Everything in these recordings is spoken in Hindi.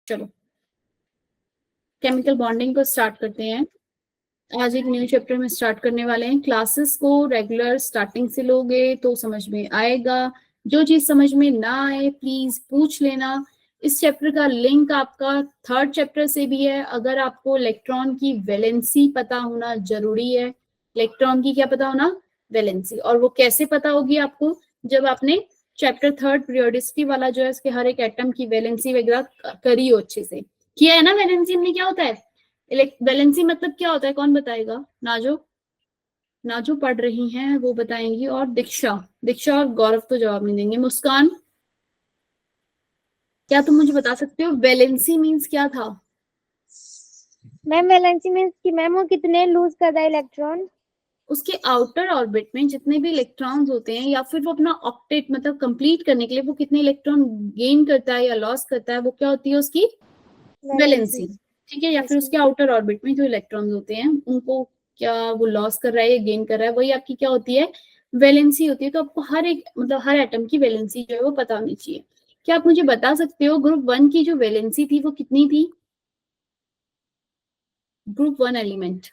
चलो केमिकल बॉन्डिंग को स्टार्ट करते हैं। आज एक न्यू चैप्टर में स्टार्ट करने वाले हैं। क्लासेस को रेगुलर स्टार्टिंग से लोगे तो समझ में आएगा। जो चीज समझ में ना आए प्लीज पूछ लेना। इस चैप्टर का लिंक आपका थर्ड चैप्टर से भी है। अगर आपको इलेक्ट्रॉन की वैलेंसी पता होना जरूरी है, इलेक्ट्रॉन की क्या पता होना, वैलेंसी। और वो कैसे पता होगी आपको, जब आपने चैप्टर थर्ड पीरियोडिसिटी वाला जो है इसके हर एक एटम की वैलेंसी वगैरह करी हो अच्छे से। किया है ना वैलेंसी में क्या होता है, वैलेंसी मतलब क्या होता है, कौन बताएगा? नाजो, नाजो पढ़ रही हैं वो बताएंगी, और दीक्षा, दीक्षा और गौरव तो जवाब नहीं देंगे। मुस्कान, क्या तुम मुझे बता सकते हो वैलेंसी मीन्स क्या था? मैम वैलेंसी मीन्स कि मैम वो कितने लूज कर रहा है इलेक्ट्रॉन। उसके आउटर ऑर्बिट में जितने भी इलेक्ट्रॉन्स होते हैं, या फिर वो अपना ऑक्टेट मतलब कंप्लीट करने के लिए वो कितने इलेक्ट्रॉन गेन करता है या लॉस करता है, वो क्या होती है उसकी वैलेंसी। ठीक है, या फिर उसके आउटर ऑर्बिट में जो इलेक्ट्रॉन्स होते हैं उनको क्या वो लॉस कर रहा है या गेन कर रहा है, वही आपकी क्या होती है, वैलेंसी होती है। तो आपको हर एक मतलब हर एटम की वैलेंसी जो है वो पता होनी चाहिए। क्या आप मुझे बता सकते हो ग्रुप वन की जो वैलेंसी थी वो कितनी थी? ग्रुप वन एलिमेंट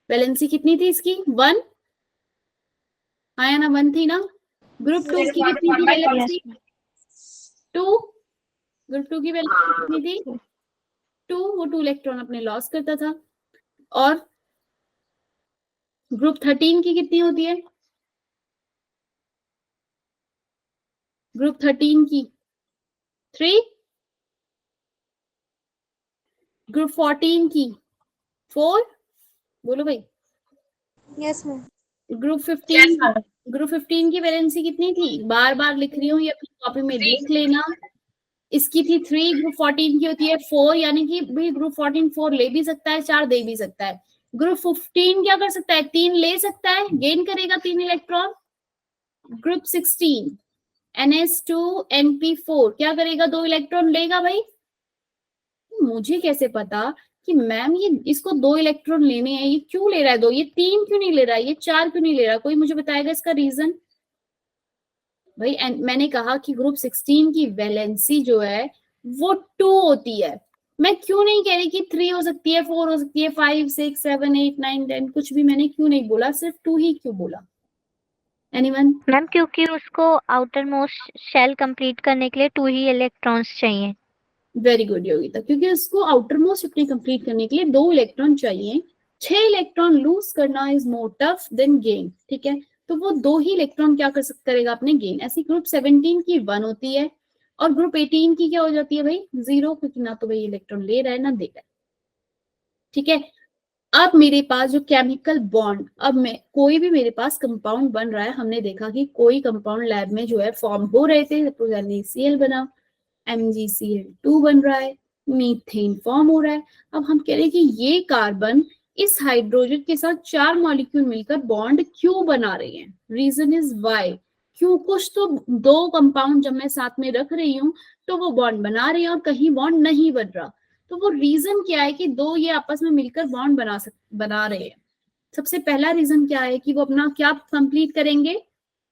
वैलेंसी कितनी थी इसकी? वन, आया ना, वन थी ना। ग्रुप टू की कितनी थी वैलेंसी? टू। ग्रुप टू की वैलेंसी कितनी थी? टू। वो टू इलेक्ट्रॉन अपने लॉस करता था। और ग्रुप 13 की कितनी होती है? ग्रुप 13 की थ्री। ग्रुप 14 की फोर। बोलो भाई। Yes ma'am. ग्रुप 15, ग्रुप 15 की वैलेंसी कितनी थी? बार बार लिख रही हूँ, ये अपनी कॉपी में लिख लेना। इसकी थी थ्री। ग्रुप 14 की होती है फोर, यानी कि भाई ग्रुप 14 फोर ले भी सकता है, चार दे भी सकता है। ग्रुप 15 क्या कर सकता है? तीन ले सकता है, गेन करेगा तीन इलेक्ट्रॉन। ग्रुप 16 NH2NP4 क्या करेगा? दो इलेक्ट्रॉन लेगा भाई। मुझे कैसे पता कि मैम ये इसको दो इलेक्ट्रॉन लेने हैं, ये क्यों ले रहा है दो, ये तीन क्यों नहीं ले रहा है, ये चार क्यों नहीं ले रहा है? कोई मुझे बताएगा इसका रीजन? भाई मैंने कहा कि ग्रुप 16 की वैलेंसी जो है वो टू होती है। मैं क्यों नहीं कह रही कि थ्री हो सकती है, फोर हो सकती है, five six seven eight nine ten, कुछ भी मैंने क्यों नहीं बोला, सिर्फ टू ही क्यों बोला? एनीवन? मैम क्योंकि उसको आउटर मोस्ट शेल कंप्लीट करने के लिए 2 ही इलेक्ट्रॉन्स चाहिए। वेरी गुड योगिता, क्योंकि उसको आउटर मोस्ट अपनी कंप्लीट करने के लिए दो इलेक्ट्रॉन चाहिए। 6 इलेक्ट्रॉन लूज करना is more tough than gain. ठीक है, तो वो दो ही इलेक्ट्रॉन क्या करेगा अपने गेन। ऐसी ग्रुप 17 की वन होती है, और ग्रुप 18 की क्या हो जाती है भाई? जीरो, क्योंकि ना तो भाई इलेक्ट्रॉन ले रहा है ना दे रहा है। ठीक है, अब मेरे पास जो केमिकल बॉन्ड, अब मैं कोई भी मेरे पास कंपाउंड बन रहा है, हमने देखा कि कोई कंपाउंड लैब में जो है फॉर्म हो रहे थे, सपोज NaCl बना, MgCl2 बन रहा है, मीथेन फॉर्म हो रहा है। अब हम कह रहे हैं कि ये कार्बन इस हाइड्रोजन के साथ चार मॉलिक्यूल मिलकर बॉन्ड क्यों बना रहे हैं? Reason is why. क्यों? कुछ तो दो कंपाउंड जब मैं साथ में रख रही हूँ तो वो बॉन्ड बना रहे हैं और कहीं बॉन्ड नहीं बन रहा। तो वो रीजन क्या है कि दो ये आपस में मिलकर बॉन्ड बना रहे हैं? सबसे पहला रीजन क्या है कि वो अपना क्या कंप्लीट करेंगे?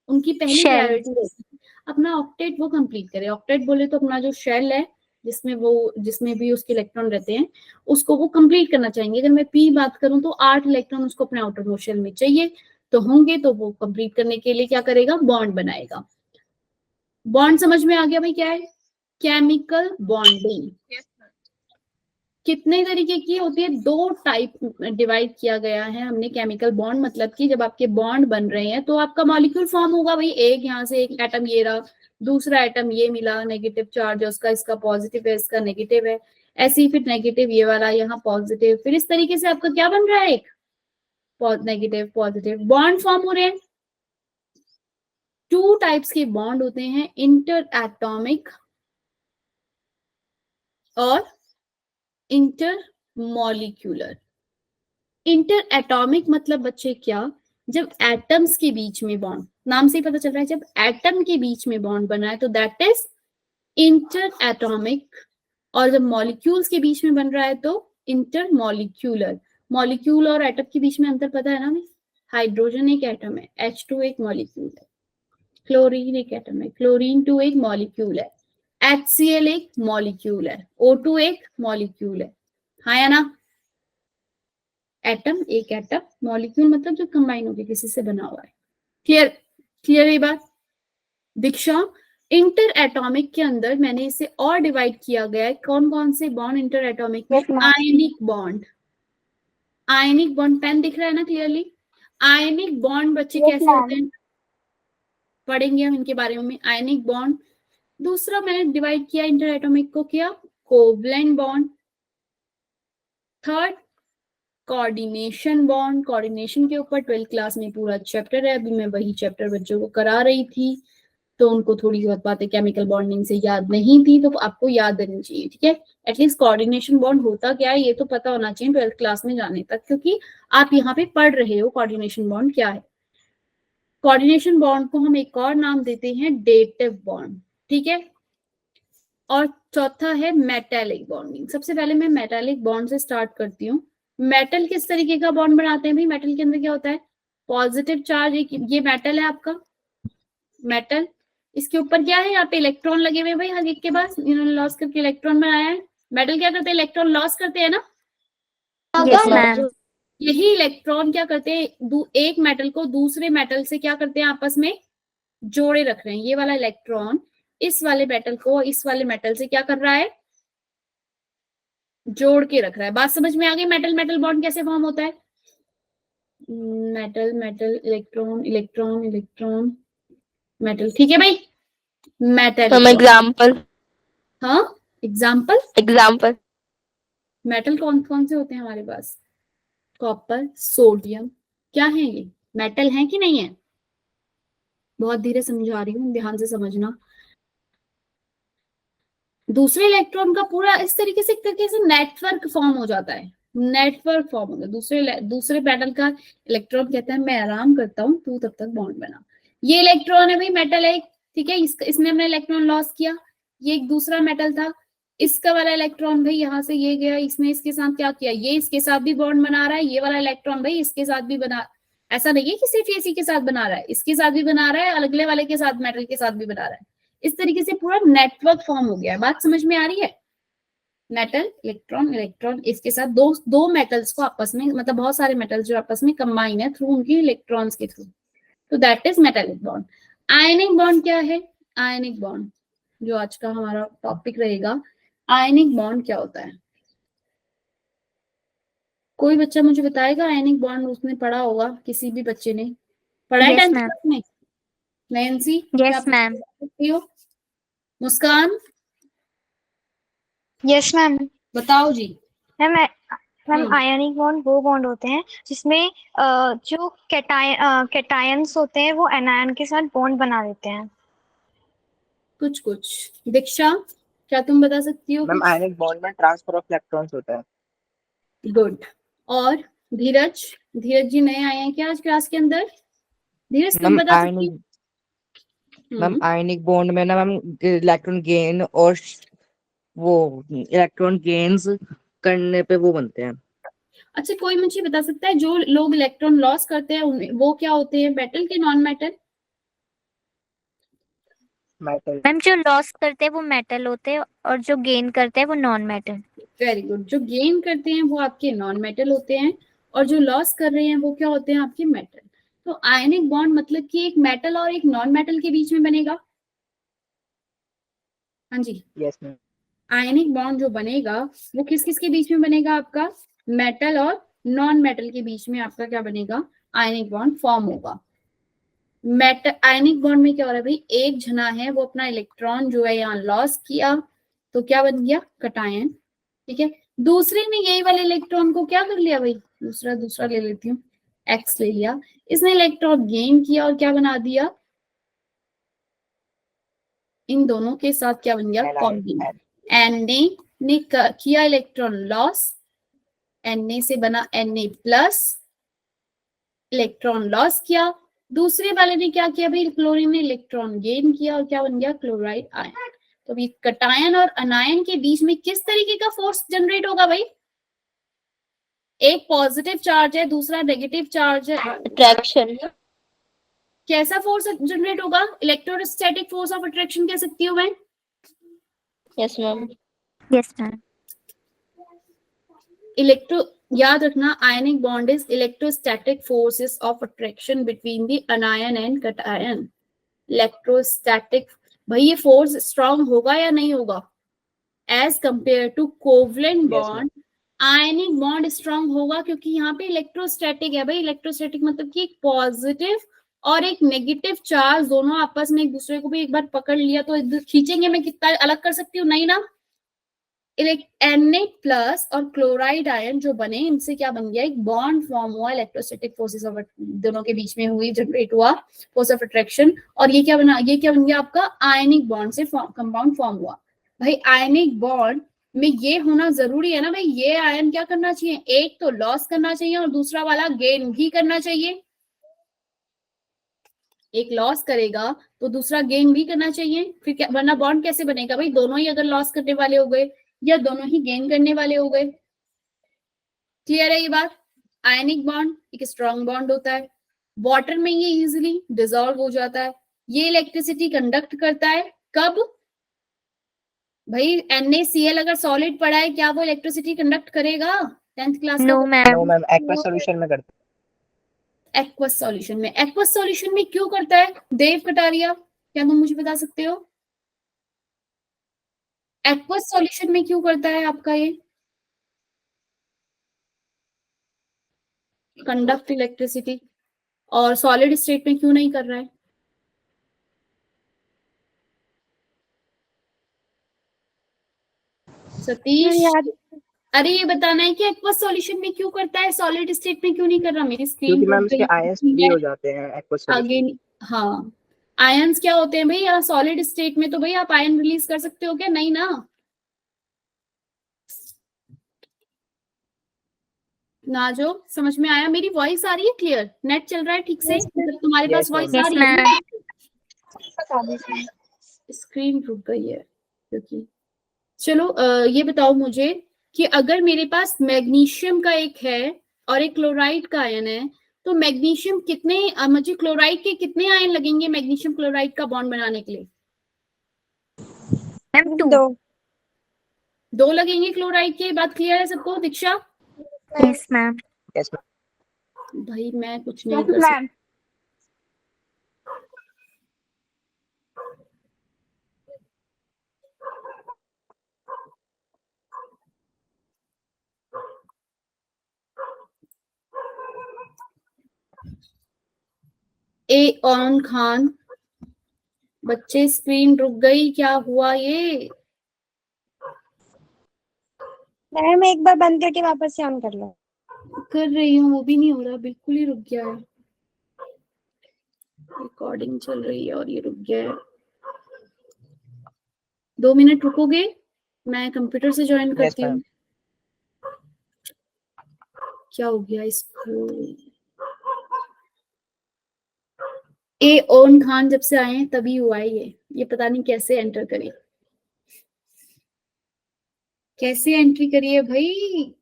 उनकी पहली शेल। प्रायोरिटी अपना ऑक्टेट वो कंप्लीट करे। ऑक्टेट बोले तो अपना जो शेल है जिसमें भी उसके इलेक्ट्रॉन रहते हैं उसको वो कंप्लीट करना चाहेंगे। अगर मैं पी बात करूं तो 8 इलेक्ट्रॉन उसको अपने आउटर मोस्ट शेल में चाहिए, तो होंगे तो वो कंप्लीट करने के लिए क्या करेगा? बॉन्ड बनाएगा। बॉन्ड समझ में आ गया भाई क्या है? केमिकल बॉन्डिंग कितने तरीके की होती है? दो टाइप डिवाइड किया गया है हमने केमिकल बॉन्ड। मतलब कि जब आपके बॉन्ड बन रहे हैं तो आपका मॉलिक्यूल फॉर्म होगा भाई, एक यहाँ से एक एटम ये रहा, दूसरा एटम ये मिला, नेगेटिव चार्ज है उसका, इसका पॉजिटिव है, इसका नेगेटिव है, ऐसे ही फिर नेगेटिव ये वाला यहाँ पॉजिटिव, फिर इस तरीके से आपका क्या बन रहा है? एक नेगेटिव पॉजिटिव बॉन्ड फॉर्म हो रहे हैं। टू टाइप्स के बॉन्ड होते हैं, इंटर एटॉमिक और इंटर मॉलिक्यूलर। इंटर एटॉमिक मतलब बच्चे क्या? जब एटम्स के बीच में बॉन्ड, नाम से ही पता चल रहा है जब एटम के बीच में बॉन्ड बना है तो दैट इज इंटर एटॉमिक। और जब मॉलिक्यूल्स के बीच में बन रहा है तो इंटर मॉलिक्यूलर। मॉलिक्यूल और एटम के बीच में अंतर पता है ना? हाइड्रोजन एक एटम है, H2 एक मॉलिक्यूल है, क्लोरीन एक एटम है, क्लोरीन 2 एक मॉलिक्यूल है, HCl एक मॉलिक्यूल है, O2 एक मॉलिक्यूल है, हाँ या ना? एटम एक एटम, मॉलिक्यूल मतलब जो कंबाइन होकर किसी से बना हुआ है। क्लियर? क्लियर ये बात? दीक्षा, इंटर एटॉमिक के अंदर मैंने इसे और डिवाइड किया गया है। कौन कौन से बॉन्ड इंटर एटॉमिक में? Yes, ma'am. Ionic bond. Ionic bond, pen दिख रहा है ना क्लियरली? आयनिक बॉन्ड बच्चे Yes, कैसे ma'am. होते हैं, पढ़ेंगे हम इनके बारे में। आयनिक बॉन्ड, दूसरा मैंने डिवाइड किया इंटर एटॉमिक को, क्या? Covalent bond. Third, coordination bond. Coordination के ऊपर 12th क्लास में पूरा चैप्टर है, अभी मैं वही चैप्टर बच्चों को करा रही थी, तो उनको थोड़ी बहुत बातें केमिकल बॉन्डिंग से याद नहीं थी, तो आपको याद रहनी चाहिए, ठीक है? एटलीस्ट कोऑर्डिनेशन बॉन्ड होता क्या है ये तो पता होना चाहिए 12th क्लास में जाने तक, क्योंकि आप यहाँ पे पढ़ रहे हो कोऑर्डिनेशन बॉन्ड क्या है। कोऑर्डिनेशन बॉन्ड को हम एक और नाम देते हैं डेटिव बॉन्ड, ठीक है? और चौथा है मेटालिक बॉन्डिंग। सबसे पहले मैं मेटालिक बॉन्ड से स्टार्ट करती हूँ। मेटल किस तरीके का बॉन्ड बनाते हैं भाई? मेटल के अंदर क्या होता है? पॉजिटिव चार्ज, ये मेटल है आपका, मेटल, इसके ऊपर क्या है? यहाँ पे इलेक्ट्रॉन लगे हुए भाई, हर एक के पास इन्होंने लॉस करके इलेक्ट्रॉन बनाया है। मेटल क्या करते हैं? इलेक्ट्रॉन लॉस करते हैं ना? Yes, ma'am. यही इलेक्ट्रॉन क्या करते हैं, एक मेटल को दूसरे मेटल से क्या करते हैं? आपस में जोड़े रख रहे हैं। ये वाला इलेक्ट्रॉन इस वाले मेटल को इस वाले मेटल से क्या कर रहा है? जोड़ के रख रहा है। बात समझ में आ गई? मेटल मेटल बॉन्ड कैसे फॉर्म होता है? Metal metal, electron electron electron, metal, ठीक है भाई? मेटल, एग्जाम्पल हाँ एग्जाम्पल, एग्जाम्पल मेटल कौन कौन से होते हैं हमारे पास? कॉपर, सोडियम, क्या है ये? मेटल है कि नहीं है? बहुत धीरे समझा रही हूँ, ध्यान से समझना। दूसरे इलेक्ट्रॉन का पूरा इस तरीके से नेटवर्क फॉर्म हो जाता है, नेटवर्क फॉर्म होगा। दूसरे मेटल का इलेक्ट्रॉन कहता है मैं आराम करता हूँ, तू तब तक बॉन्ड बना। ये इलेक्ट्रॉन है भाई, मेटल है, ठीक है? इसने अपना इलेक्ट्रॉन लॉस किया, ये एक दूसरा मेटल था, इसका वाला इलेक्ट्रॉन भाई यहाँ से ये गया, इसने इसके साथ क्या किया? ये इसके साथ भी बॉन्ड बना रहा है, ये वाला इलेक्ट्रॉन भाई इसके साथ भी बना, ऐसा नहीं है कि सिर्फ इसी के साथ बना रहा है, इसके साथ भी बना रहा है, अगले वाले के साथ, मेटल के साथ भी बना रहा है। इस तरीके से पूरा नेटवर्क फॉर्म हो गया है। बात समझ में आ रही है? मेटल इलेक्ट्रॉन इलेक्ट्रॉन, इसके साथ दो मेटल्स को आपस में, मतलब बहुत सारे मेटल्स जो आपस में कंबाइन है थ्रू उनकी इलेक्ट्रॉन्स के थ्रू, तो that is metallic bond. Ionic bond क्या है? आयनिक बॉन्ड जो आज का हमारा टॉपिक रहेगा, आयनिक बॉन्ड क्या होता है? कोई बच्चा मुझे बताएगा? आयनिक बॉन्ड उसने पढ़ा होगा, किसी भी बच्चे ने पढ़ा है Yes, 10th ma'am. क्लास में? Nancy, Yes, ma'am. हो? मुस्कान, यस मैम। बताओ जी। मैम हम्म। आयनिक बॉन्ड वो बॉन्ड होते हैं जिसमें जो कैटायंस होते हैं वो एनायन के साथ बॉन्ड बना देते हैं। कुछ कुछ। दीक्षा, क्या तुम बता सकती हो? मैम आयनिक बॉन्ड में ट्रांसफर ऑफ इलेक्ट्रॉन्स होता है। गुड। और धीरज, धीरज जी नए आए हैं क्या आज क्लास के अंदर? धीरज तुम मैम बता सकती हो? मैम आयनिक बॉन्ड में ना मैम इलेक्ट्रॉन गेन और वो इलेक्ट्रॉन गेन्स करने पे वो बनते हैं। अच्छा, कोई मुझे बता सकता है जो लोग इलेक्ट्रॉन लॉस करते हैं वो क्या होते हैं, मेटल के नॉन मेटल? मेटल। मैम जो लॉस करते हैं वो मेटल होते हैं और जो गेन करते हैं वो नॉन मेटल। Very good. जो गेन करते हैं वो आपके नॉन मेटल होते हैं और जो लॉस कर रहे हैं वो क्या होते हैं? आपके मेटल। तो आयनिक बॉन्ड मतलब कि एक मेटल और एक नॉन मेटल के बीच में बनेगा। हाँ जी, यस मैम। आयनिक बॉन्ड जो बनेगा वो किस किस के बीच में बनेगा? आपका मेटल और नॉन मेटल के बीच में आपका क्या बनेगा? आयनिक बॉन्ड फॉर्म होगा। मेटल आयनिक बॉन्ड में क्या हो रहा है भाई? एक जना है वो अपना इलेक्ट्रॉन जो है यहाँ लॉस किया, तो क्या बन गया? कटायन, ठीक है? दूसरे ने यही वाले इलेक्ट्रॉन को क्या कर लिया भाई? दूसरा ले लेती हूँ, एक्स ले लिया, इसने इलेक्ट्रॉन गेन किया और क्या बना दिया? इन दोनों के साथ क्या बन गया? कॉम्बिनेशन। Na ने किया इलेक्ट्रॉन लॉस, Na से बना Na प्लस, इलेक्ट्रॉन लॉस किया। दूसरे वाले ने क्या किया भाई? क्लोरीन ने इलेक्ट्रॉन गेन किया और क्या बन गया? Chloride ion. तो अभी कटायन और अनायन के बीच में किस तरीके का फोर्स जनरेट होगा भाई? एक पॉजिटिव चार्ज है, दूसरा नेगेटिव चार्ज है, अट्रैक्शन। कैसा फोर्स जनरेट होगा? इलेक्ट्रोस्टैटिक फोर्स ऑफ अट्रैक्शन कह सकती हूँ मैं। Yes ma'am. Yes ma'am. Electro याद रखना, ionic bond is electrostatic forces of attraction between the anion and cation. Electrostatic, भाई ये फोर्स स्ट्रांग होगा या नहीं होगा? As compare to covalent bond, ionic bond strong होगा, क्योंकि यहाँ पे इलेक्ट्रोस्टैटिक है भाई। इलेक्ट्रोस्टैटिक मतलब कि एक पॉजिटिव और एक नेगेटिव चार्ज दोनों आपस में एक दूसरे को भी एक बार पकड़ लिया तो खींचेंगे, मैं कितना अलग कर सकती हूँ? नहीं ना। Na+ और क्लोराइड आयन जो बने, इनसे क्या बन गया? एक बॉन्ड फॉर्म हुआ, इलेक्ट्रोस्टैटिक फोर्सेस ऑफ दोनों के बीच में हुई, जनरेट हुआ फोर्स ऑफ अट्रैक्शन। और ये क्या बना? ये क्या बन गया आपका? आयनिक बॉन्ड से कंपाउंड फॉर्म हुआ। भाई आयनिक बॉन्ड में ये होना जरूरी है ना भाई। ये आयन क्या करना चाहिए? एक तो लॉस करना चाहिए और दूसरा वाला गेन भी करना चाहिए। एक लॉस करेगा तो दूसरा गेन भी करना चाहिए, फिर क्या, वरना बॉन्ड कैसे बनेगा भाई? दोनों ही अगर लॉस करने वाले हो गए या दोनों ही गेन करने वाले हो गए। क्लियर है ये बात? आयनिक बॉन्ड एक स्ट्रॉन्ग बॉन्ड होता है, वाटर में ये इजीली डिसॉल्व हो जाता है। ये इलेक्ट्रिसिटी कंडक्ट करता है कब? भाई NaCl अगर सॉलिड पड़ा है, क्या वो इलेक्ट्रिसिटी कंडक्ट करेगा? 10th क्लास का no ma'am. No ma'am, aqueous solution में करते एक्वस सॉल्यूशन में। एक्वस सॉल्यूशन में क्यों करता है देव कटारिया? क्या तुम मुझे बता सकते हो? एक्वस सॉल्यूशन में क्यों करता है आपका ये? Conduct electricity. और सॉलिड स्टेट में क्यों नहीं कर रहा है? सतीश, अरे ये बताना है कि एक्वस सॉल्यूशन में क्यों करता है, सॉलिड स्टेट में क्यों नहीं कर रहा? मेरी स्क्रीन क्योंकि मैम उसके आयंस फ्री हो जाते हैं एक्वस आगे। सॉल्यूशन। हाँ, आयंस क्या होते हैं भाई? यहाँ सॉलिड स्टेट में तो भाई आप आयन रिलीज कर सकते हो क्या? नहीं ना। ना जो समझ में आया? मेरी वॉइस आ रही है क्लियर? नेट चल रहा है ठीक से? मतलब तुम्हारे पास वॉइस आ Yes, रही है ma'am. ना? स्क्रीन रुक गई है क्योंकि, चलो ये बताओ मुझे कि अगर मेरे पास मैग्नीशियम का एक है और एक क्लोराइड का आयन है, तो मैग्नीशियम कितने मुझे क्लोराइड के कितने आयन लगेंगे मैग्नीशियम क्लोराइड का बॉन्ड बनाने के लिए? मैम 2. 2 लगेंगे क्लोराइड के। बात क्लियर है सबको? Diksha? Yes ma'am. Yes ma'am. भाई मैं कुछ नहीं कर सकती। ए ऑन खान, बच्चे स्क्रीन रुक गई, क्या हुआ ये? मैम एक बार बंद करके वापस से ऑन कर लो। कर रही हूँ, वो भी नहीं हो रहा, बिल्कुल ही रुक गया है। रिकॉर्डिंग चल रही है और ये रुक गया है। 2 मिनट रुकोगे? मैं कंप्यूटर से ज्वाइन करती हूँ। क्या हो गया इसको? ए ओन खान जब से आए हैं तभी हुआ है ये पता नहीं कैसे एंटर करें, कैसे एंट्री करिए भाई।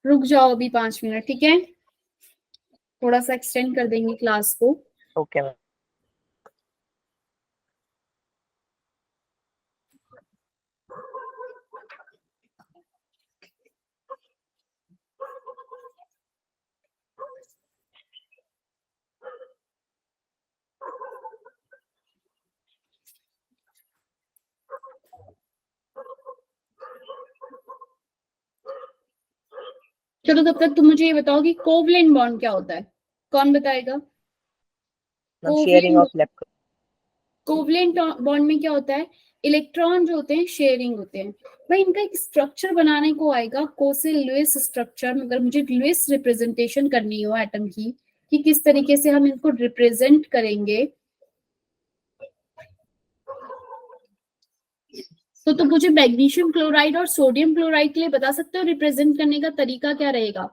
रुक जाओ अभी 5 मिनट, ठीक है? थोड़ा सा एक्सटेंड कर देंगे क्लास को। Okay ma'am. चलो तब तक तुम मुझे ये बताओ कि कोवलेंट बॉन्ड क्या होता है? कौन बताएगा? Sharing of electron. Covalent bond में क्या होता है? इलेक्ट्रॉन जो होते हैं शेयरिंग होते हैं। भाई इनका एक स्ट्रक्चर बनाने को आएगा, कोसे लुईस स्ट्रक्चर। अगर मुझे लुईस रिप्रेजेंटेशन करनी हो एटम की कि किस तरीके से हम इनको रिप्रेजेंट करेंगे, तो मुझे मैग्नीशियम क्लोराइड और सोडियम क्लोराइड के लिए बता सकते हो रिप्रेजेंट करने का तरीका क्या रहेगा?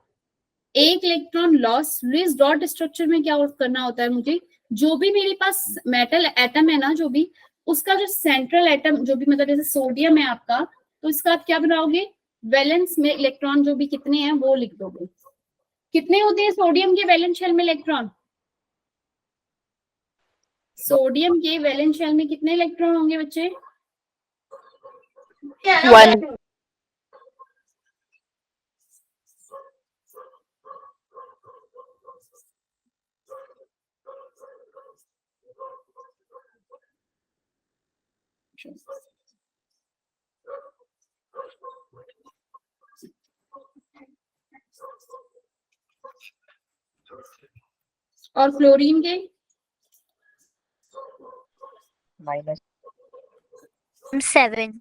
एक electron loss. Lewis dot structure में क्या करना होता है मुझे? जो भी मेरे पास मेटल एटम है ना, जो भी उसका जो सेंट्रल एटम जो भी, मतलब जैसे सोडियम है आपका, तो इसका आप क्या बनाओगे? वैलेंस में इलेक्ट्रॉन जो भी कितने हैं वो लिख दोगे। कितने होते हैं सोडियम के वैलेंस शेल में इलेक्ट्रॉन? सोडियम के वैलेंस शेल में कितने इलेक्ट्रॉन होंगे बच्चे? 1. और क्लोरीन के? -7.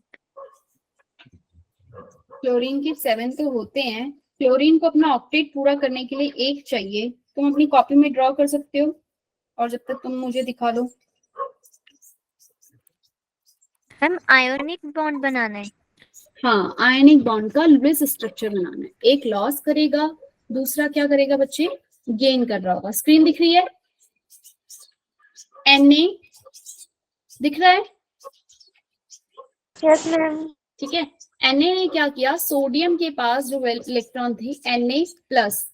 क्लोरीन के 7 तो होते हैं। क्लोरीन को अपना ऑक्टेट पूरा करने के लिए 1 चाहिए। तुम अपनी कॉपी में ड्रॉ कर सकते हो, और जब तक तुम मुझे दिखा दो। मैम आयोनिक बॉन्ड बनाना है। हाँ, आयनिक बॉन्ड का लुईस स्ट्रक्चर बनाना है। एक लॉस करेगा, दूसरा क्या करेगा बच्चे? गेन कर रहा होगा। स्क्रीन दिख रही है? Na दिख रहा है? Yes ma'am. ठीक है। Na ने क्या किया? सोडियम के पास जो इलेक्ट्रॉन थे Na प्लस,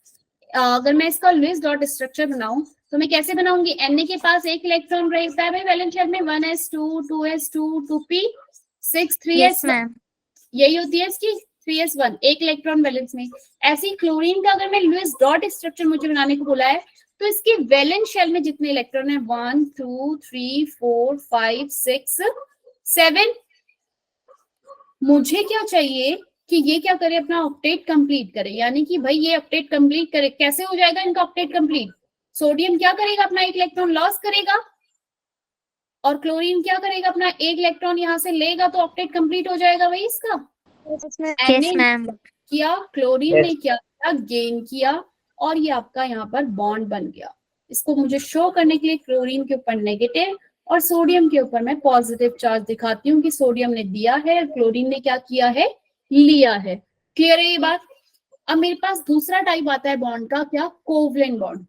अगर मैं इसका लुईस डॉट स्ट्रक्चर बनाऊं तो मैं कैसे बनाऊंगी? Na के पास एक इलेक्ट्रॉन रहता है भाई वैलेंस शेल में, 1s2 2s2 2p 6 yes 3s, ma'am. यही होती है इसकी 3s1, एक इलेक्ट्रॉन वैलेंस में। ऐसे ही क्लोरीन का अगर मैं लुईस डॉट स्ट्रक्चर मुझे बनाने को बोला है तो इसके वैलेंस शेल में जितने इलेक्ट्रॉन है 1 2 3 4 5 6 7, मुझे क्या चाहिए कि ये क्या करे? अपना ऑक्टेट कंप्लीट करे। यानी कि भाई ये ऑक्टेट कंप्लीट करे। कैसे हो जाएगा इनका ऑक्टेट कंप्लीट? सोडियम क्या करेगा? अपना एक इलेक्ट्रॉन लॉस करेगा, और क्लोरीन क्या करेगा? अपना एक इलेक्ट्रॉन यहाँ से लेगा, तो ऑक्टेट कंप्लीट हो जाएगा भाई इसका। Yes ma'am. किया, क्लोरीन ने क्या किया? गेन किया, और ये आपका यहाँ पर बॉन्ड बन गया। इसको मुझे शो करने के लिए क्लोरीन के ऊपर नेगेटिव और सोडियम के ऊपर मैं पॉजिटिव चार्ज दिखाती हूँ कि सोडियम ने दिया है, क्लोरीन ने क्या किया है? लिया है। क्लियर है ये बात? अब मेरे पास दूसरा टाइप आता है बॉन्ड का, क्या? Covalent bond.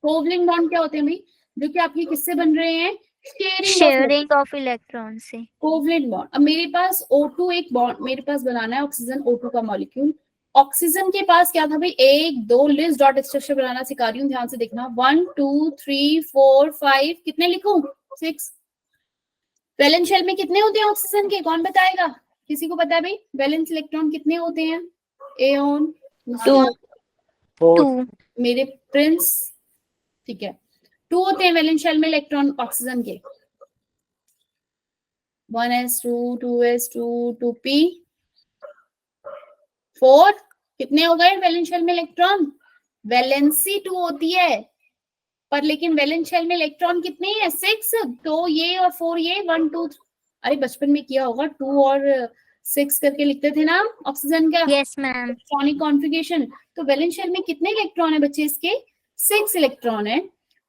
कोवलेंट बॉन्ड क्या होते हैं भाई? जो कि आपके किससे बन रहे हैं? शेयरिंग ऑफ इलेक्ट्रॉन से। Covalent bond. अब मेरे पास O2 एक बॉन्ड मेरे पास बनाना है, ऑक्सीजन O2 का मॉलिक्यूल। ऑक्सीजन के पास क्या था भाई? 1 2 लिस्ट डॉट स्ट्रक्चर बनाना सिखा रही हूँ, ध्यान से देखना। 1 2 3 4 5, कितने लिखूं? 6। वैलेंस शेल में कितने होते हैं ऑक्सीजन के? कौन बताएगा? किसी को पता है भाई वैलेंस इलेक्ट्रॉन कितने होते हैं? एओन 2. मेरे प्रिंस, ठीक है, 2 होते हैं वैलेंस शेल में इलेक्ट्रॉन ऑक्सीजन के। 1s2 2s2 2p 4, कितने हो गए वैलेंस शेल में इलेक्ट्रॉन? वैलेंसी 2 होती है, पर लेकिन वैलेंस शेल में इलेक्ट्रॉन कितने हैं? 6। तो ये और 4 ये 1 2 अरे बचपन में किया होगा, 2 और 6 करके लिखते थे ना ऑक्सीजन का यस मैम। Electronic configuration. तो वैलेंस शेल में कितने इलेक्ट्रॉन है बच्चे इसके? 6 इलेक्ट्रॉन है।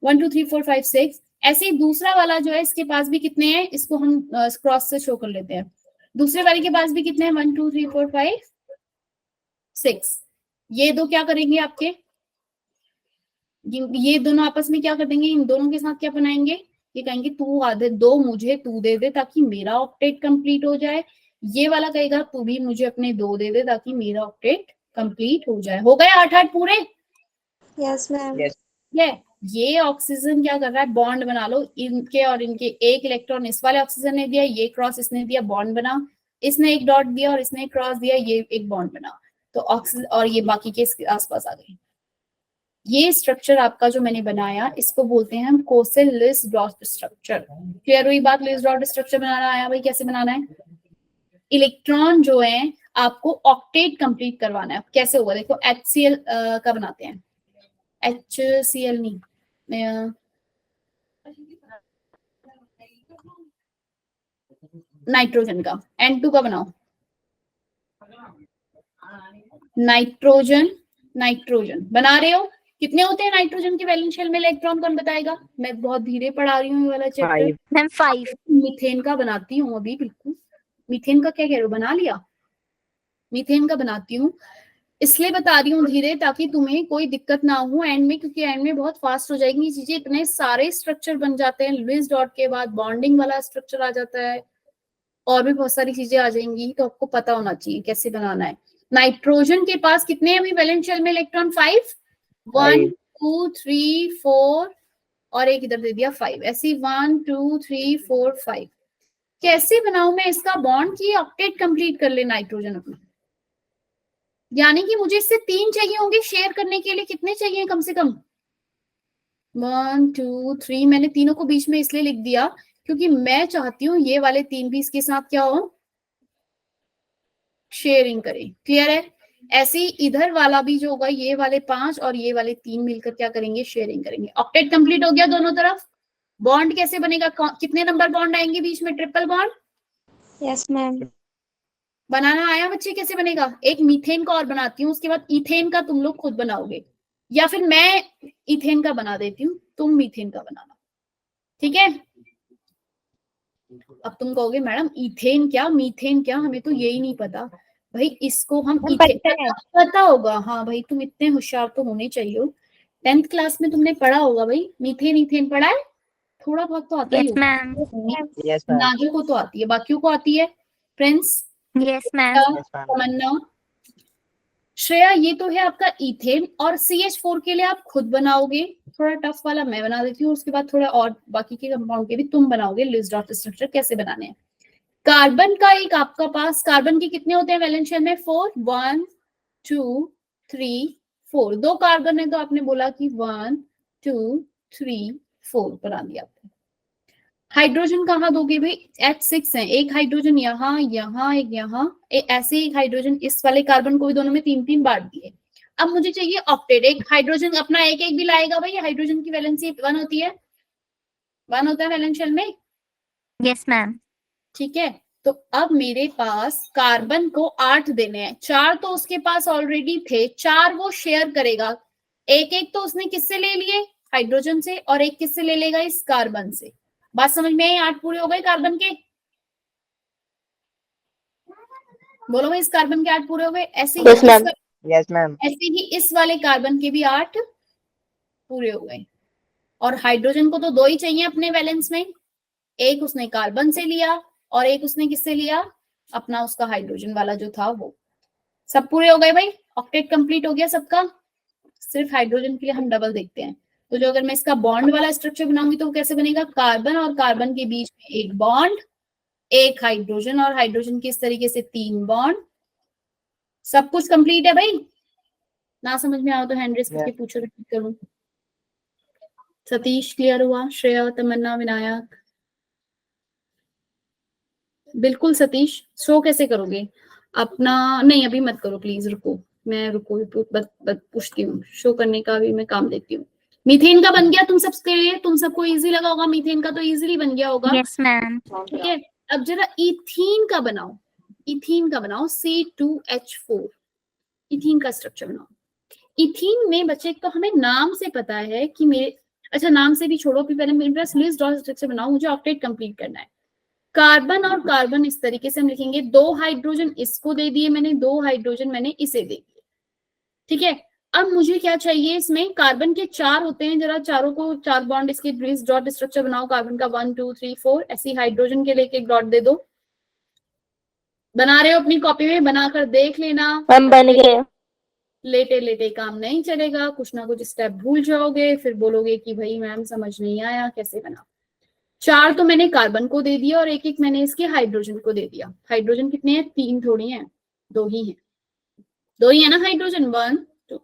1 2 3 4 5 6। ऐसे ही दूसरा वाला जो है इसके पास भी कितने हैं? इसको हम क्रॉस से शो कर लेते हैं। दूसरे वाले के पास भी कितने हैं? 1 2 3 4 5 6। ये दो क्या करेंगे आपके? ये दोनों आपस में क्या कर देंगे? इन दोनों के साथ क्या बनाएंगे? ये कहेंगे तू आधे दो मुझे, तू दे दे ताकि मेरा ऑक्टेट कंप्लीट हो जाए। ये वाला कहेगा तू भी मुझे अपने 2 दे दे ताकि मेरा ऑक्टेट कंप्लीट हो जाए। हो गए 8 पूरे? Yes ma'am. ये ऑक्सीजन क्या कर रहा है? बॉन्ड बना लो। इनके और इनके एक इलेक्ट्रॉन इस वाले ऑक्सीजन ने दिया, ये क्रॉस इसने दिया, बॉन्ड बना। इसने एक डॉट दिया और इसने क्रॉस दिया, ये एक बॉन्ड बना। तो ऑक्सीजन और ये बाकी के इसके आसपास आ गए। ये स्ट्रक्चर आपका जो मैंने बनाया इसको बोलते हैं हम Kossel list dot structure. Clear हुई बात? लिस्ट डॉट स्ट्रक्चर बनाना आया भाई? कैसे बनाना है? इलेक्ट्रॉन जो है आपको ऑक्टेट कंप्लीट करवाना है। कैसे होगा देखो, HCl का बनाते हैं। HCl नहीं, नाइट्रोजन का। N2 का बनाओ। नाइट्रोजन, नाइट्रोजन बना रहे हो? कितने होते हैं नाइट्रोजन के वैलेंस शेल में इलेक्ट्रॉन? कौन बताएगा? मैं बहुत धीरे पढ़ा रही हूँ ये वाला चैप्टर। मैम 5. मीथेन का बनाती हूँ अभी, बिल्कुल। मीथेन का क्या कह रहे हो? बना लिया? मीथेन का बनाती हूँ, इसलिए बता रही हूँ धीरे ताकि तुम्हें कोई दिक्कत ना हो एंड में, क्योंकि एंड में बहुत फास्ट हो जाएंगी चीजें। इतने सारे स्ट्रक्चर बन जाते हैं, लुईस डॉट के बाद बॉन्डिंग वाला स्ट्रक्चर आ जाता है, और भी बहुत सारी चीजें आ जाएंगी। तो आपको पता होना चाहिए कैसे बनाना है। नाइट्रोजन के पास कितने हैं अभी वैलेंस शेल में इलेक्ट्रॉन? 5 1 2 3 4 और एक इधर दे दिया 5, ऐसी 1 2 3 4 5। कैसे बनाऊं मैं इसका बॉन्ड कि ऑक्टेट कंप्लीट कर ले नाइट्रोजन अपना? यानी कि मुझे इससे 3 चाहिए होंगे शेयर करने के लिए। कितने चाहिए कम से कम? 1 2 3। मैंने तीनों को बीच में इसलिए लिख दिया क्योंकि मैं चाहती हूँ ये वाले 3 भी इसके साथ क्या हो, शेयरिंग करें। क्लियर है? ऐसे ही इधर वाला भी जो होगा, ये वाले 5 और ये वाले 3 मिलकर क्या करेंगे, शेयरिंग करेंगे। ऑक्टेट कंप्लीट हो गया दोनों तरफ। बॉन्ड कैसे बनेगा? कितने नंबर बॉन्ड आएंगे बीच में? Triple bond. Yes ma'am. बनाना आया बच्चे? कैसे बनेगा? एक मीथेन का और बनाती हूँ, उसके बाद इथेन का तुम लोग खुद बनाओगे, या फिर मैं इथेन का बना देती हूँ, तुम मीथेन का बनाना। ठीक है? अब तुम कहोगे मैडम इथेन क्या मीथेन क्या, हमें तो यही नहीं पता। भाई इसको हम इथेन पता होगा। हाँ भाई, तुम इतने होशियार तो होने चाहिए। 10th क्लास में तुमने पढ़ा होगा भाई, मीथेन इथेन पढ़ा है, थोड़ा बहुत तो आता ही यस मैम। होगा। Yes ma'am. नाजू को तो आती है, बाकियों को आती है? Prince, yes ma'am. Tamanna, Shreya, ये तो है आपका इथेन। और CH4 के लिए आप खुद बनाओगे, थोड़ा टफ वाला मैं बना देती हूँ, उसके बाद थोड़ा और बाकी के कंपाउंड के भी तुम बनाओगे लिस्ट ऑफ स्ट्रक्चर कैसे बनाने हैं। कार्बन का एक आपका पास, कार्बन के कितने होते हैं वैलेंस शेल में? 4, 1 2 3 4। 2 कार्बन है तो आपने बोला कि 1 2 3 4 बना दिया आपने। हाइड्रोजन कहाँ दोगे भाई? H6 है, एक हाइड्रोजन यहाँ, यहाँ एक, यहाँ ऐसे एक हाइड्रोजन इस वाले कार्बन को भी दोनों में 3-3 बांट दिए। अब मुझे चाहिए ऑक्टेट। एक हाइड्रोजन अपना एक एक भी लाएगा भाई। हाइड्रोजन की वैलेंसी 1 होती है, 1 होता है वैलेंस शेल में। Yes ma'am. ठीक है, तो अब मेरे पास कार्बन को 8 देने हैं। 4 तो उसके पास ऑलरेडी थे, 4 वो शेयर करेगा। एक एक तो उसने किससे ले लिए? हाइड्रोजन से, और एक किससे ले लेगा? इस कार्बन से। बात समझ में आई? 8 पूरे हो गए कार्बन के। बोलो भाई, इस कार्बन के 8 पूरे हो गए। ऐसे ही यस मैम। ऐसे ही इस वाले कार्बन के भी 8 पूरे हो गए। और हाइड्रोजन को तो 2 ही चाहिए अपने वैलेंस में, एक उसने कार्बन से लिया और एक उसने किससे लिया? अपना उसका हाइड्रोजन वाला जो था वो। सब पूरे हो गए भाई, ऑक्टेट कंप्लीट हो गया सबका। सिर्फ हाइड्रोजन के लिए हम डबल देखते हैं। तो जो अगर मैं इसका बॉन्ड वाला स्ट्रक्चर बनाऊंगी तो वो कैसे बनेगा? कार्बन और कार्बन के बीच में एक बॉन्ड, एक हाइड्रोजन और हाइड्रोजन के इस तरीके से 3 बॉन्ड। सब कुछ कंप्लीट है भाई। ना समझ में आओ तो हैंड रेस करके पूछो, रिपीट करूं। सतीश क्लियर हुआ? श्रेया, तमन्ना, विनायक? बिल्कुल सतीश। शो कैसे करोगे अपना? नहीं अभी मत करो प्लीज, रुको। मैं पूछती हूँ। शो करने का भी मैं काम देती हूँ। मीथेन का बन गया तुम सबके लिए? तुम सबको इजी लगा होगा, मीथेन का तो इजीली बन गया होगा। Yes ma'am. ठीक है, अब जरा इथीन का बनाओ। इथीन का बनाओ, C2H4। इथीन का स्ट्रक्चर बनाओ। इथीन में बच्चे तो हमें नाम से पता है कि मेरे, अच्छा नाम से भी छोड़ो, पहले मेरे पास लिस्ट डॉट स्ट्रक्चर बनाओ, मुझे ऑक्टेट कंप्लीट करना है। कार्बन और कार्बन इस तरीके से हम लिखेंगे। 2 हाइड्रोजन इसको दे दिए मैंने, 2 हाइड्रोजन मैंने इसे दे दिए। ठीक है, अब मुझे क्या चाहिए इसमें? कार्बन के 4 होते हैं, जरा चारों को 4 बॉन्ड इसके लिस्ट डॉट स्ट्रक्चर बनाओ। कार्बन का 1 2 3 4, ऐसी हाइड्रोजन के लेके एक डॉट दे दो। बना रहे हो अपनी कॉपी में? बनाकर देख लेना। हम बन गए। लेटे लेटे काम नहीं चलेगा, कुछ ना कुछ स्टेप भूल जाओगे, फिर बोलोगे कि भाई मैम समझ नहीं आया कैसे बना। 4 तो मैंने कार्बन को दे दिया और एक एक मैंने इसके हाइड्रोजन को दे दिया। हाइड्रोजन कितने हैं? 3 थोड़ी हैं, 2 ही हैं। 2 ही है ना हाइड्रोजन, 1 2।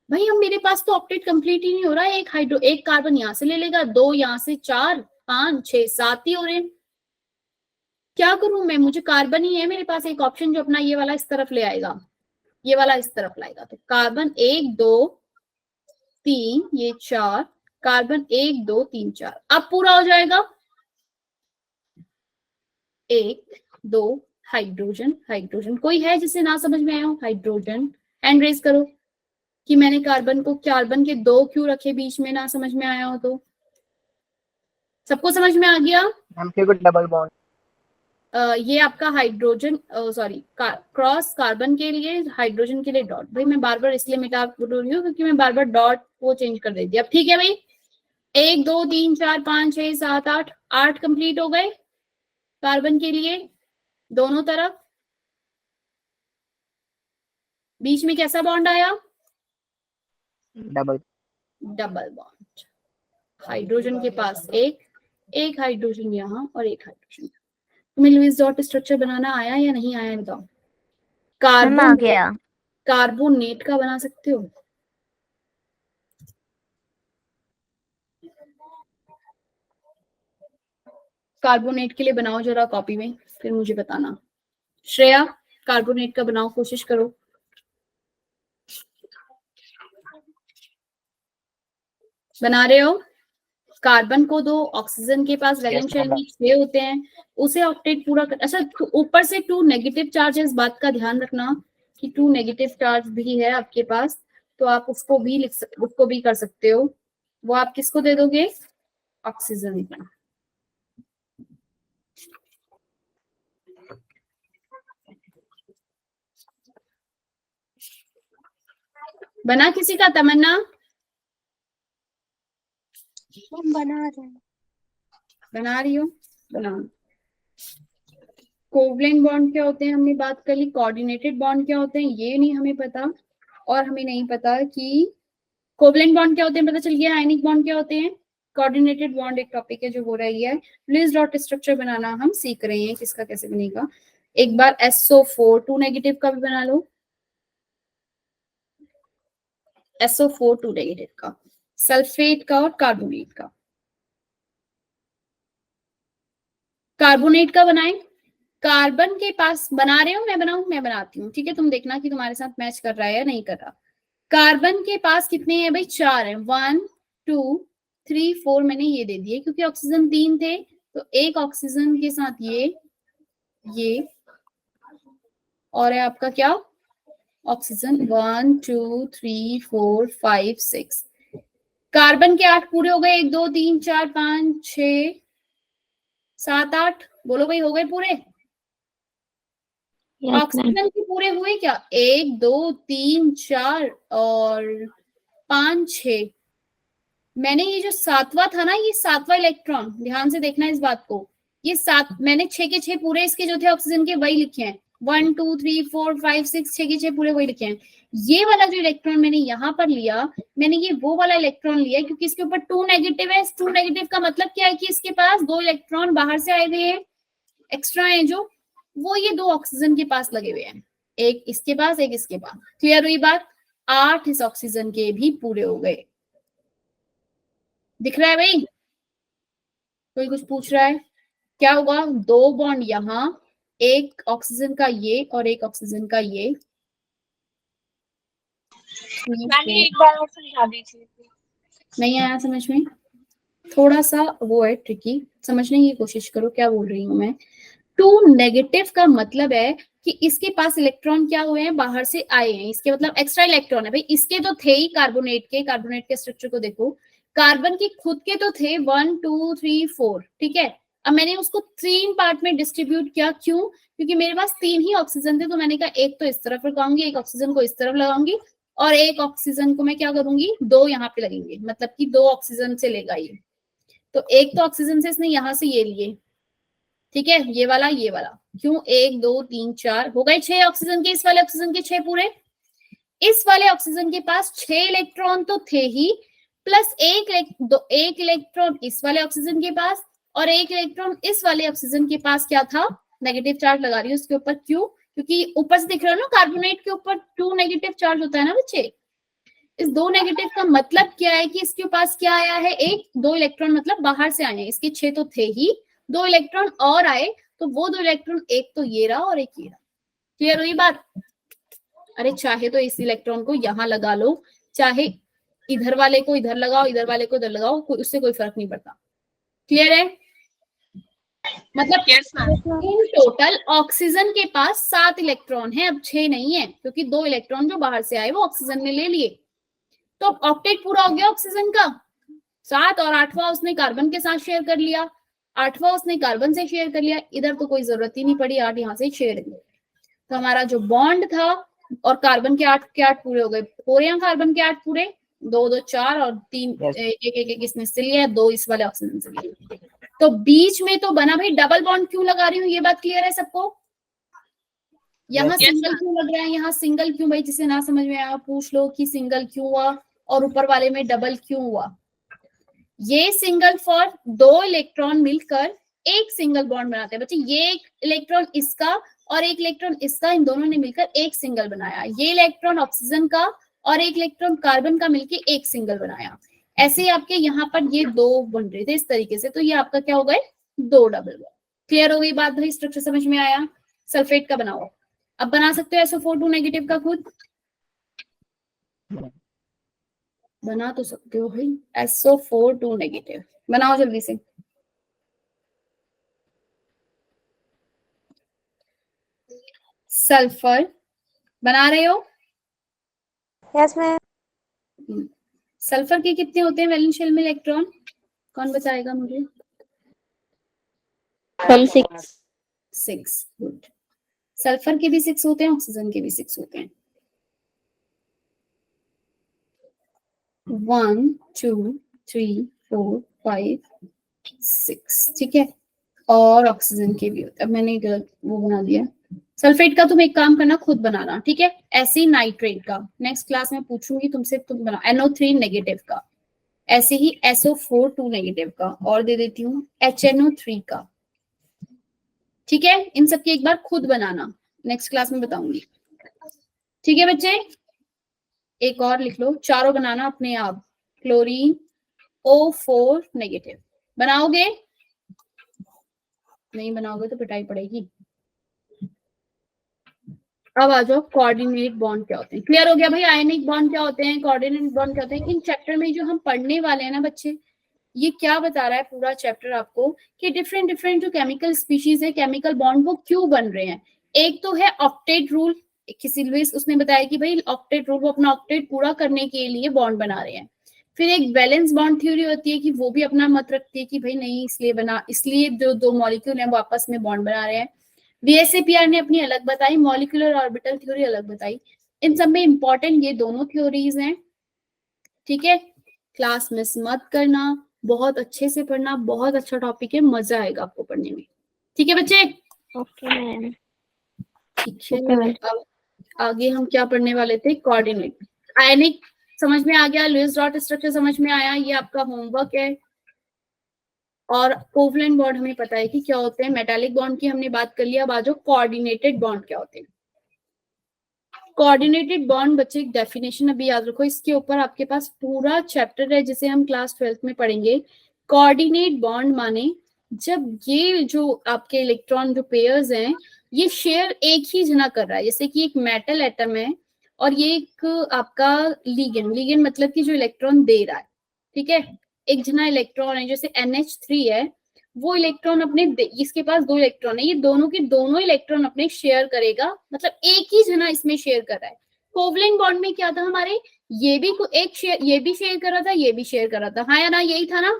भाई हम, मेरे पास तो ऑक्टेट कंप्लीट ही नहीं हो रहा है। एक कार्बन यहाँ से ले लेगा, 2 यहाँ से, 4 5 6 7 ही हो रहे हैं। क्या करूं मैं? मुझे कार्बन ही है मेरे पास एक ऑप्शन जो अपना ये वाला इस तरफ ले आएगा, ये वाला इस तरफ लाएगा। तो कार्बन 1 2 3, ये 4, कार्बन 1 2 3 4। अब पूरा हो जाएगा। 1 2 हाइड्रोजन, हाइड्रोजन कोई है जिसे ना समझ में आया हो? हाइड्रोजन, हैंड रेज करो कि मैंने कार्बन को, कार्बन के 2 क्यों रखे बीच में, ना समझ में आया हो तो। सबको समझ में आ गया? Double bond. ये आपका हाइड्रोजन, सॉरी क्रॉस कार्बन के लिए, हाइड्रोजन के लिए डॉट। भाई मैं बार बार इसलिए मिटा बोल रही हूँ क्योंकि मैं बार बार डॉट को चेंज कर देती हूँ। अब ठीक है भाई, 1 2 3 4 5 6 7 8, 8 कंप्लीट हो गए कार्बन के लिए दोनों तरफ। बीच में कैसा बॉन्ड आया? डबल। Double bond. हाइड्रोजन के पास एक हाइड्रोजन यहाँ और एक हाइड्रोजन। तुम्हें लुईस डॉट स्ट्रक्चर बनाना आया या नहीं आया बताओ। मैम आ गया। कार्बोनेट का बना सकते हो? कार्बोनेट के लिए बनाओ जरा कॉपी में, फिर मुझे बताना। श्रेया कार्बोनेट का बनाओ, कोशिश करो। बना रहे हो? कार्बन को दो, ऑक्सीजन के पास वैलेंस शेल में 6 होते हैं, उसे ऑक्टेट पूरा कर। अच्छा ऊपर से 2 नेगेटिव चार्ज है, इस बात का ध्यान रखना कि 2 नेगेटिव चार्ज भी है आपके पास, तो आप उसको भी कर सकते हो। वो आप किसको दे दोगे? ऑक्सीजन को। बना किसी का? तमन्ना बना रही हो? बनाओ। कोवलेंट बॉन्ड क्या होते हैं हमने बात कर ली। कोऑर्डिनेटेड बॉन्ड क्या होते हैं ये नहीं हमें पता, और हमें नहीं पता कि कोवलेंट बॉन्ड क्या होते हैं, पता चल गया। आयनिक बॉन्ड क्या होते हैं। कोऑर्डिनेटेड बॉन्ड एक टॉपिक है जो हो रही है। लुईस डॉट स्ट्रक्चर बनाना हम सीख रहे हैं, किसका कैसे बनेगा। एक बार SO4 2 नेगेटिव का भी बना लो। SO4 2 नेगेटिव का, सल्फेट का और कार्बोनेट का। कार्बोनेट का बनाएं। कार्बन के पास बना रहे हो, मैं बनाऊं? मैं बनाती हूँ, ठीक है। तुम देखना कि तुम्हारे साथ मैच कर रहा है या नहीं कर रहा। कार्बन के पास कितने हैं भाई? 4 है। 1 2 3 4 मैंने ये दे दिए क्योंकि ऑक्सीजन 3 थे, तो एक ऑक्सीजन के साथ ये और है आपका क्या? ऑक्सीजन 1 2 3 4 5 6। कार्बन के 8 पूरे हो गए। 1 2 3 4 5 6 7 8 बोलो भाई, हो गए पूरे? ऑक्सीजन के पूरे हुए क्या? 1 2 3 4 और 5 6। मैंने ये जो 7वां था ना, ये 7वां इलेक्ट्रॉन, ध्यान से देखना इस बात को। ये 7 मैंने 6 के 6 पूरे इसके जो थे ऑक्सीजन के वही लिखे हैं। 1 2 3 4 5 6 6 के 6 पूरे वही लिखे हैं। ये वाला जो इलेक्ट्रॉन मैंने यहाँ पर लिया, मैंने ये वो वाला इलेक्ट्रॉन लिया क्योंकि इसके ऊपर 2 नेगेटिव है। 2 नेगेटिव का मतलब क्या है कि इसके पास 2 इलेक्ट्रॉन बाहर से आए हुए हैं, एक्स्ट्रा है जो, वो ये 2 ऑक्सीजन के पास लगे हुए हैं, एक इसके पास एक इसके पास। क्लियर हुई बात? 8 इस ऑक्सीजन के भी पूरे हो गए। दिख रहा है भाई? कोई कुछ पूछ रहा है? क्या होगा? 2 बॉन्ड यहाँ, एक ऑक्सीजन का ये और एक ऑक्सीजन का ये। मैंने एक बार और समझा दीजिए। नहीं आया समझ में? थोड़ा सा वो है ट्रिकी, समझने की कोशिश करो क्या बोल रही हूँ मैं। 2 नेगेटिव का मतलब है कि इसके पास इलेक्ट्रॉन क्या हुए हैं? बाहर से आए हैं, इसके मतलब एक्स्ट्रा इलेक्ट्रॉन है भाई। इसके तो थे ही कार्बोनेट के स्ट्रक्चर को देखो, कार्बन के खुद के तो थे 1 2 3 4, ठीक है। अब मैंने उसको 3 पार्ट में डिस्ट्रीब्यूट किया, क्यों? क्योंकि मेरे पास 3 ही ऑक्सीजन थे, तो मैंने कहा एक तो इस तरफ लगाऊंगी, एक ऑक्सीजन को इस तरफ लगाऊंगी, और एक ऑक्सीजन को मैं क्या करूंगी? 2 यहाँ पे लगेंगे, मतलब कि 2 ऑक्सीजन से लेगा ये। तो एक तो ऑक्सीजन से इसने यहाँ से ये लिए, ठीक है, ये वाला क्यों? 1 2 3 4 हो गए 6 ऑक्सीजन के, इस वाले ऑक्सीजन के 6 पूरे। इस वाले ऑक्सीजन के पास 6 इलेक्ट्रॉन तो थे ही, प्लस एक इलेक्ट्रॉन इस वाले ऑक्सीजन के पास और एक इलेक्ट्रॉन इस वाले ऑक्सीजन के पास क्या था? नेगेटिव चार्ज लगा रही हूँ उसके ऊपर। क्यों? क्योंकि ऊपर से दिख रहा है ना, कार्बोनेट के ऊपर 2 नेगेटिव चार्ज होता है ना बच्चे। इस 2 नेगेटिव का मतलब क्या है कि इसके पास क्या आया है? 2 इलेक्ट्रॉन मतलब बाहर से आए हैं। इसके 6 तो थे ही, 2 इलेक्ट्रॉन और आए, तो वो 2 इलेक्ट्रॉन, एक तो ये रहा और एक ये रहा। क्लियर हुई बात? अरे चाहे तो इस इलेक्ट्रॉन को यहाँ लगा लो, चाहे इधर वाले को इधर लगाओ, इधर वाले को इधर लगाओ, उससे कोई फर्क नहीं पड़ता। क्लियर है? मतलब इन टोटल ऑक्सीजन के पास 7 इलेक्ट्रॉन है, अब 6 नहीं है, क्योंकि 2 इलेक्ट्रॉन जो बाहर से आए वो ऑक्सीजन ने ले लिए। तो ऑक्टेट पूरा हो गया ऑक्सीजन का 7, और 8वां उसने कार्बन के साथ शेयर कर लिया, 8वां उसने कार्बन से शेयर कर लिया। इधर तो कोई जरूरत ही नहीं पड़ी, 8 यहाँ से शेयर किया। तो हमारा जो बॉन्ड था, और कार्बन के 8 पूरे हो गए। हो रहे हैं कार्बन के 8 पूरे, 2 2 4 और 3 एक इसने से लिया, 2 इस वाले ऑक्सीजन से लिया। तो बीच में तो बना भाई। डबल बॉन्ड क्यों लगा रही हूँ, ये बात क्लियर है सबको? यहाँ सिंगल क्यों लग रहा है, यहाँ सिंगल क्यों? भाई जिसे ना समझ में आया पूछ लो कि सिंगल क्यों हुआ और ऊपर वाले में डबल क्यों हुआ। ये सिंगल फॉर दो इलेक्ट्रॉन मिलकर एक सिंगल बॉन्ड बनाते हैं बच्चे। ये एक इलेक्ट्रॉन इसका और एक इलेक्ट्रॉन इसका, इन दोनों ने मिलकर एक सिंगल बनाया। ये इलेक्ट्रॉन ऑक्सीजन का और एक इलेक्ट्रॉन कार्बन का मिलकर एक सिंगल बनाया। ऐसे ही आपके यहाँ पर ये दो बन रहे थे इस तरीके से, तो ये आपका क्या हो गए, दो डबल बॉन्ड। क्लियर हो गई बात भाई, स्ट्रक्चर समझ में आया। सल्फेट का बनाओ, अब बना सकते हो SO4 2 नेगेटिव का खुद, बना तो सकते हो भाई। SO4 2 नेगेटिव बनाओ जल्दी से। सल्फर बना रहे हो? Yes ma'am. सल्फर के कितने होते हैं वैलेंस शेल में इलेक्ट्रॉन, कौन बताएगा मुझे? 6। गुड। सल्फर के भी 6 होते हैं, ऑक्सीजन के भी 6 होते हैं। 1 2 3 4 5 6, ठीक है। और ऑक्सीजन के भी होते हैं। अब मैंने गलत वो बना दिया। सल्फेट का तुम एक काम करना, खुद बनाना, ठीक है। ऐसे ही नाइट्रेट का नेक्स्ट क्लास में पूछूंगी तुमसे, तुम बना। NO3 नेगेटिव का, ऐसे ही SO4 2 नेगेटिव का, और दे देती हूँ HNO3 का, ठीक है। इन सबकी एक बार खुद बनाना, नेक्स्ट क्लास में बताऊंगी, ठीक है बच्चे। एक और लिख लो, चारों बनाना अपने आप। क्लोरीन O4 नेगेटिव बनाओगे? नहीं बनाओगे तो पिटाई पड़ेगी। अब आ जाओ, कोऑर्डिनेट बॉन्ड क्या होते हैं। क्लियर हो गया भाई, आयनिक बॉन्ड क्या होते हैं, कोऑर्डिनेट बॉन्ड क्या होते हैं। इन चैप्टर में जो हम पढ़ने वाले हैं ना बच्चे, ये क्या बता रहा है पूरा चैप्टर आपको कि डिफरेंट डिफरेंट जो केमिकल स्पीशीज है, केमिकल बॉन्ड वो क्यों बन रहे हैं। एक तो है ऑक्टेट रूल, किसी लुईस उसने बताया कि भाई ऑक्टेट रूल, वो अपना ऑक्टेट पूरा करने के लिए बॉन्ड बना रहे हैं। फिर एक वैलेंस बॉन्ड थ्योरी होती है कि वो भी अपना मत रखती है कि भाई नहीं इसलिए बना, इसलिए जो दो मॉलिक्यूल हैं वो आपस में बॉन्ड बना रहे हैं। VSAPR ने अपनी अलग बताई, मॉलिक्यूलर ऑर्बिटल थ्योरी अलग बताई। इन सब में इंपॉर्टेंट ये दोनों थ्योरीज हैं, ठीक है। क्लास मिस मत करना, बहुत अच्छे से पढ़ना, बहुत अच्छा टॉपिक है, मजा आएगा आपको पढ़ने में, ठीक है बच्चे। Okay ma'am. ठीक है, अब आगे हम क्या पढ़ने वाले थे, कोऑर्डिनेट। आयनिक समझ में आ गया, लुईस डॉट स्ट्रक्चर समझ में आया, ये आपका होमवर्क है। और कोवलेंट बॉन्ड हमें पता है कि क्या होते हैं, मेटालिक बॉन्ड की हमने बात कर लिया। अब आ जाओ कोऑर्डिनेटेड बॉन्ड क्या होते हैं। कोऑर्डिनेटेड बॉन्ड बच्चे एक डेफिनेशन अभी याद रखो, इसके ऊपर आपके पास पूरा चैप्टर है जिसे हम क्लास 12th में पढ़ेंगे। कोऑर्डिनेट बॉन्ड माने जब ये जो आपके इलेक्ट्रॉन जो पेयर्स हैं ये शेयर एक ही जना कर रहा है। जैसे कि एक मेटल एटम है और ये एक आपका लिगेंड, लिगेंड मतलब कि जो इलेक्ट्रॉन दे रहा है, ठीक है। एक जना इलेक्ट्रॉन है, जैसे NH3 है, वो इलेक्ट्रॉन अपने, इसके पास दो इलेक्ट्रॉन है, ये दोनों के दोनों इलेक्ट्रॉन अपने शेयर करेगा, मतलब एक ही जना इसमें शेयर कर रहा है। कोवलेंट बॉन्ड में क्या था हमारे, ये भी एक शेयर, ये भी शेयर कर रहा था, ये भी शेयर कर रहा था, हाँ या ना, यही था ना।